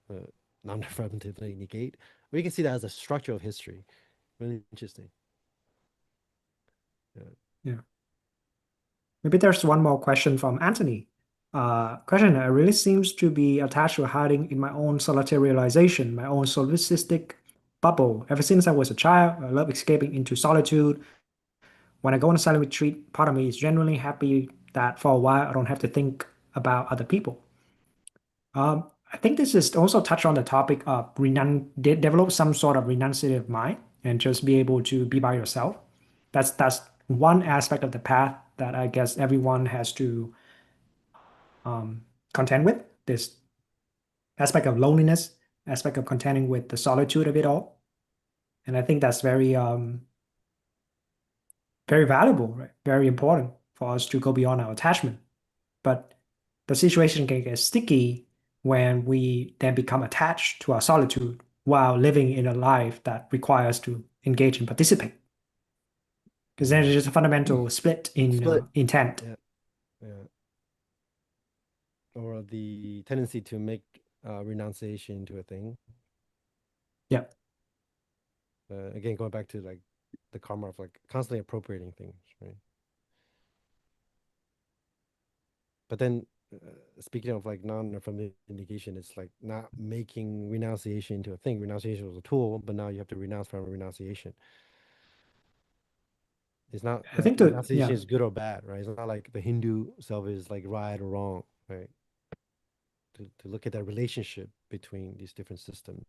non-affirmatively negate, or you can see that as a structure of history. Really interesting. Yeah. Yeah. Maybe there's one more question from Anthony. Question that really seems to be attached to hiding in my own solitary realization, my own solipsistic bubble. Ever since I was a child, I love escaping into solitude. When I go on a silent retreat, part of me is genuinely happy that for a while I don't have to think about other people. I think this is also touch on the topic of develop some sort of renunciative mind and just be able to be by yourself. That's one aspect of the path that I guess everyone has to contend with. This aspect of loneliness, aspect of contending with the solitude of it all. And I think that's very valuable, right? Very important for us to go beyond our attachment. But the situation can get sticky when we then become attached to our solitude while living in a life that requires to engage and participate. Because then Mm. there's just a fundamental split in Split. intent. Yeah. Yeah. Or the tendency to make renunciation into a thing. Yeah. Again, going back to like the karma of like constantly appropriating things, right? But then, speaking of like non-affirmative negation, it's like not making renunciation into a thing. Renunciation was a tool, but now you have to renounce from renunciation. It's not I that think renunciation yeah. is good or bad, right? It's not like the Hindu self is like right or wrong, right? To look at that relationship between these different systems.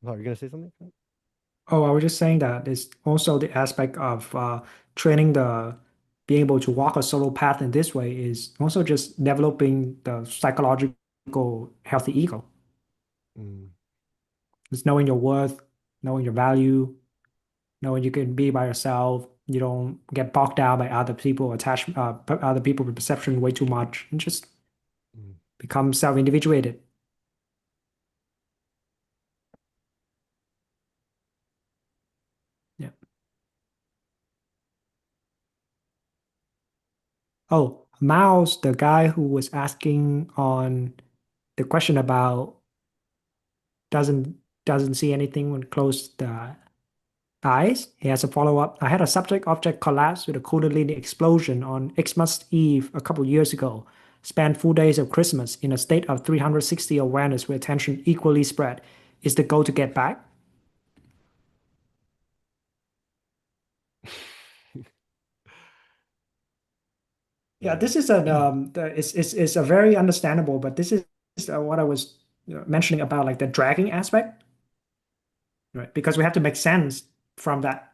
Oh, you're gonna say something? Oh, I was just saying that it's also the aspect of training being able to walk a solo path in this way is also just developing the psychological healthy ego. Mm, It's knowing your worth, knowing your value, knowing you can be by yourself, You don't get bogged down by other people attach other people's perception way too much and just Mm. become self-individuated. Yeah. Oh, Miles, the guy who was asking on the question about doesn't doesn't see anything when closed eyes. He has a follow-up. I had a subject-object collapse with a Kundalini explosion on Xmas Eve a couple years ago. Spent 4 days of Christmas in a state of 360 awareness where attention equally spread. Is the goal to get back? Yeah, Yeah. this is it's a very understandable, but this is what I was mentioning about like the dragging aspect, right? Because we have to make sense from that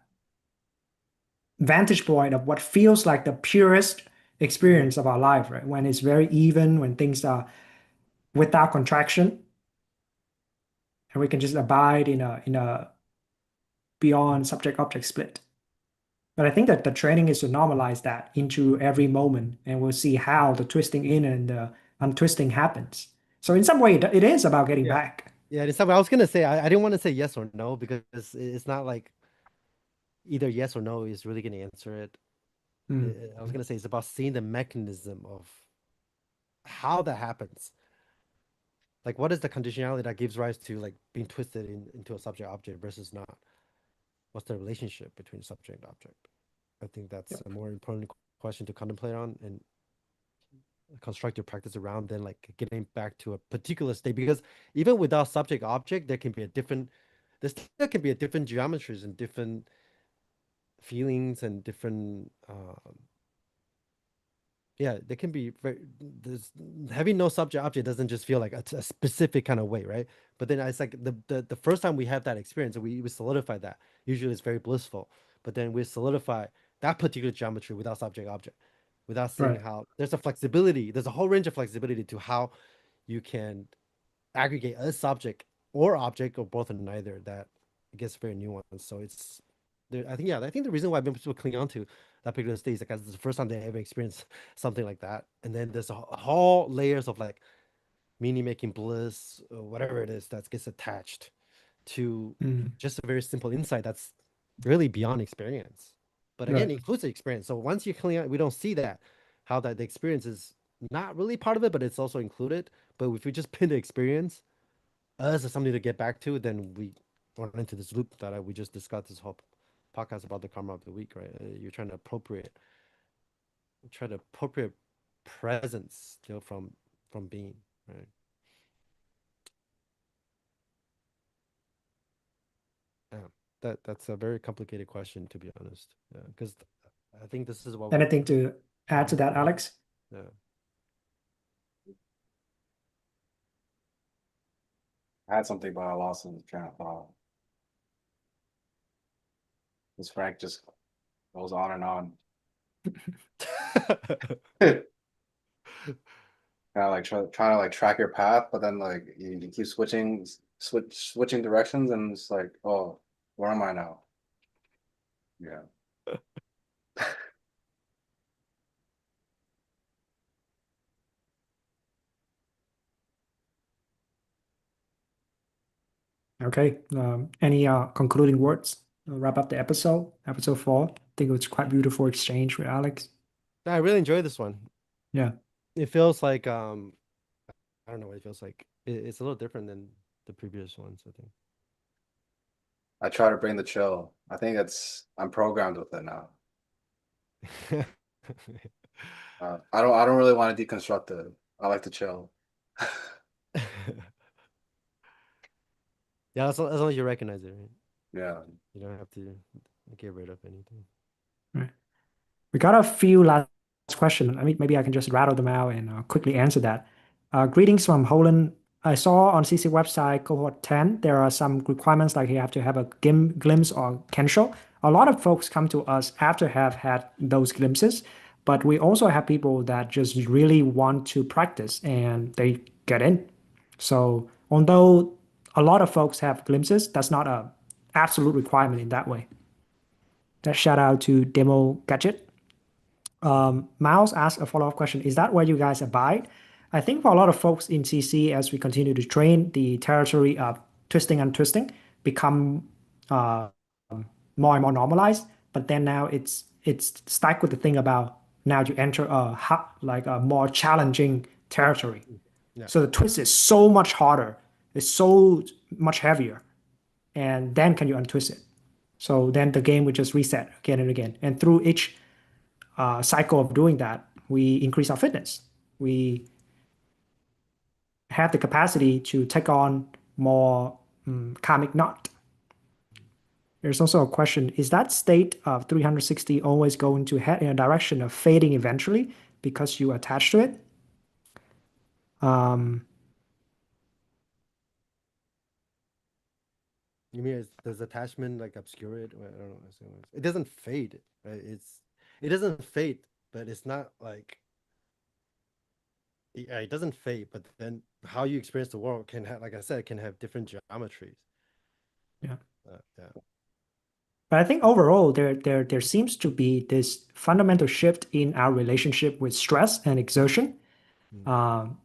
vantage point of what feels like the purest Mm. experience of our life, right? When it's very even, when things are without contraction, and we can just abide in a beyond subject-object split. But I think that the training is to normalize that into every moment, and we'll see how the twisting in and the untwisting happens. So in some way, it is about getting Yeah. back. Yeah, it's something I was gonna say. I didn't want to say yes or no because it's not like either yes or no is really gonna answer it. Mm, I was gonna say it's about seeing the mechanism of how that happens. Like, what is the conditionality that gives rise to like being twisted into a subject object versus not? What's the relationship between subject and object? I think that's a more important question to contemplate on and construct your practice around than like getting back to a particular state. Because even without subject object, there still can be a different geometries and different feelings and different yeah, they can be very there's having no subject object doesn't just feel like a specific kind of way, right? But then it's like the first time we have that experience, we solidify that. Usually it's very blissful, but then we solidify that particular geometry without subject object, without seeing right. how there's a flexibility, there's a whole range of flexibility to how you can aggregate a subject or object or both or neither that gets very nuanced. So it's there, I think yeah, I think the reason why people cling on to that particular state is because it's the first time they ever experienced something like that. And then there's a whole layers of like meaning making bliss, or whatever it is that gets attached to Mm, just a very simple insight that's really beyond experience. But again, right. it includes the experience. So once you clean out, we don't see that, how that the experience is not really part of it, but it's also included. But if we just pin the experience as something to get back to, then we run into this loop that we just discussed this whole podcast about the karma of the week, right? You're trying to appropriate presence, from being, right? Yeah, that's a very complicated question to be honest. Yeah, because I think this is what we're Anything to add to that, Alex? yeah. I had something, but I lost in the train of thought. This Frank just goes on and on. Kind of like trying to like track your path, but then like you keep switching directions, and it's like, oh, where am I now? Yeah. Okay. Any concluding words? Wrap up the episode 4. I think it was quite beautiful exchange with Alex. I really enjoy this one. Yeah. It feels like I don't know what it feels like. It's a little different than the previous ones, I I try to bring the chill. I think I'm programmed with it now. think. I don't really want to deconstruct it. I like to chill. Yeah, as long as you recognize it, right? Yeah. You don't have to get rid of anything. Right. We got a few last questions. I mean, maybe I can just rattle them out and quickly answer that. Greetings from Holland. I saw on CC website cohort 10, there are some requirements like you have to have a glimpse or kensho. A lot of folks come to us after have had those glimpses, but we also have people that just really want to practice and they get in. So although a lot of folks have glimpses, that's not a absolute requirement in that way. That shout out to Demo Gadget. Miles asked a follow-up question. Is that where you guys abide? I think for a lot of folks in CC, as we continue to train, the territory of twisting and twisting become uh, more and more normalized. But then now it's stuck with the thing about now you enter like a more challenging territory. Yeah. So the twist is so much harder. It's so much heavier. And then can you untwist it? So then the game would just reset again and again. And through each cycle of doing that, we increase our fitness. We have the capacity to take on more karmic knot. There's also a question, is that state of 360 always going to head in a direction of fading eventually because you attach to it? Um, You mean does attachment like obscure it? I don't know. It doesn't fade, right? It doesn't fade, but it's not like it doesn't fade. But then how you experience the world can have, like I said, can have different geometries. yeah. Yeah. But I think overall, there seems to be this fundamental shift in our relationship with stress and exertion. Mm.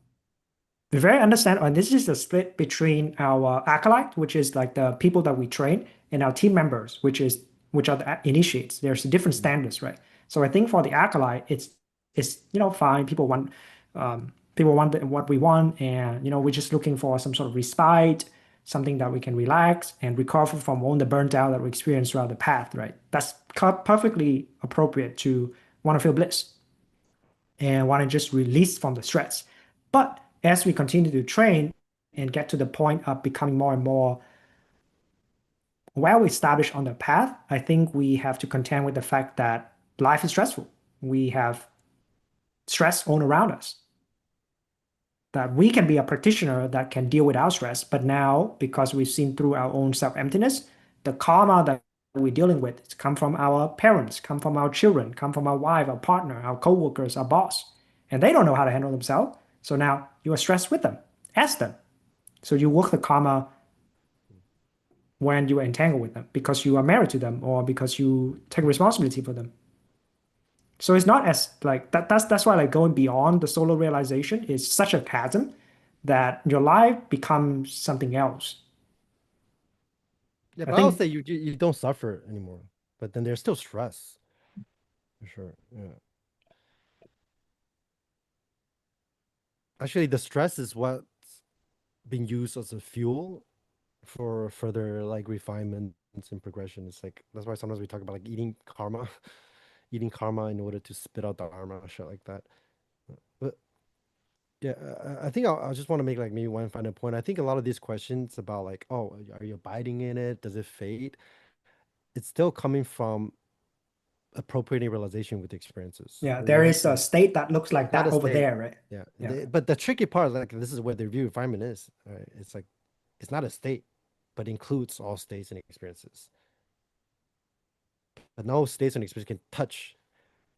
We very understand, and this is a split between our acolyte, which is like the people that we train, and our team members, which are the initiates. There's different standards, right? So I think for the acolyte, it's fine. People want what we want, and we're just looking for some sort of respite, something that we can relax and recover from all the burnt out that we experience throughout the path, right? That's perfectly appropriate to want to feel bliss and want to just release from the stress. But as we continue to train and get to the point of becoming more and more well established on the path, I think we have to contend with the fact that life is stressful. We have stress all around us. That we can be a practitioner that can deal with our stress, but now because we've seen through our own self-emptiness, the karma that we're dealing with come from our parents, come from our children, come from our wife, our partner, our co-workers, our boss, and they don't know how to handle themselves. So now you are stressed with them. Ask them. So you work the karma when you are entangled with them because you are married to them or because you take responsibility for them. So it's not as like that. That's why like going beyond the solo realization is such a chasm that your life becomes something else. Yeah, I but I'll think say you don't suffer anymore, but then there's still stress for sure. Yeah. Actually, the stress is what's being used as a fuel for further like refinements and progression. It's like that's why sometimes we talk about like eating karma, eating karma in order to spit out dharma, shit like that. But yeah, I think I just want to make like maybe one final point. I think a lot of these questions about like, oh, are you abiding in it? Does it fade? It's still coming from appropriating realization with experiences. yeah, there is a Realizing state that looks like it's not that a over state. there, right? Yeah. Yeah. But the tricky part, like this is where the review refinement is. Right? It's like it's not a state, but includes all states and experiences. But no states and experience can touch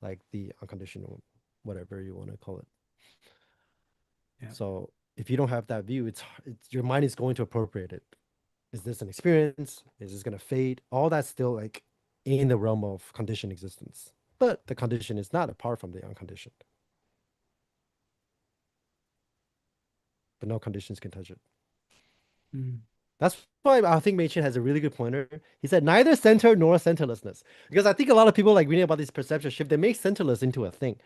like the unconditional, whatever you want to call it. Yeah. So if you don't have that view, it's your mind is going to appropriate it. Is this an experience? Is this gonna fade? All that's still like in the realm of conditioned existence. But the condition is not apart from the unconditioned. But no conditions can touch it. Mm. That's why I think Machen has a really good pointer. He said neither center nor centerlessness. Because I think a lot of people like reading about this perception shift, they make centerless into a thing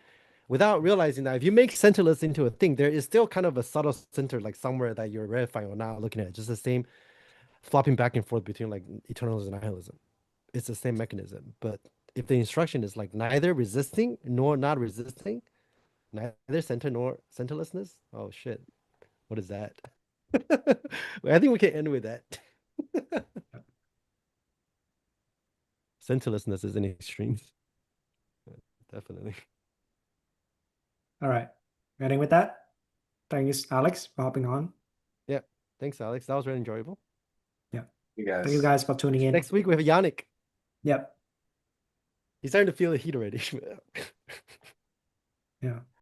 without realizing that if you make centerless into a thing, there is still kind of a subtle center, like somewhere that you're verifying or not looking at. Just the same flopping back and forth between like eternalism and nihilism. It's the same mechanism. But if the instruction is like neither resisting nor not resisting, neither center nor centerlessness, oh shit, what is that? I think we can end with that. Centerlessness is an extreme. Definitely. All right. Ending with that. Thanks, Alex, for hopping on. Yeah. Thanks, Alex. That was very enjoyable. Yeah. You Thank you guys. guys for tuning in. Next week we have Yannick. Yep. He's starting to feel the heat already. Yeah.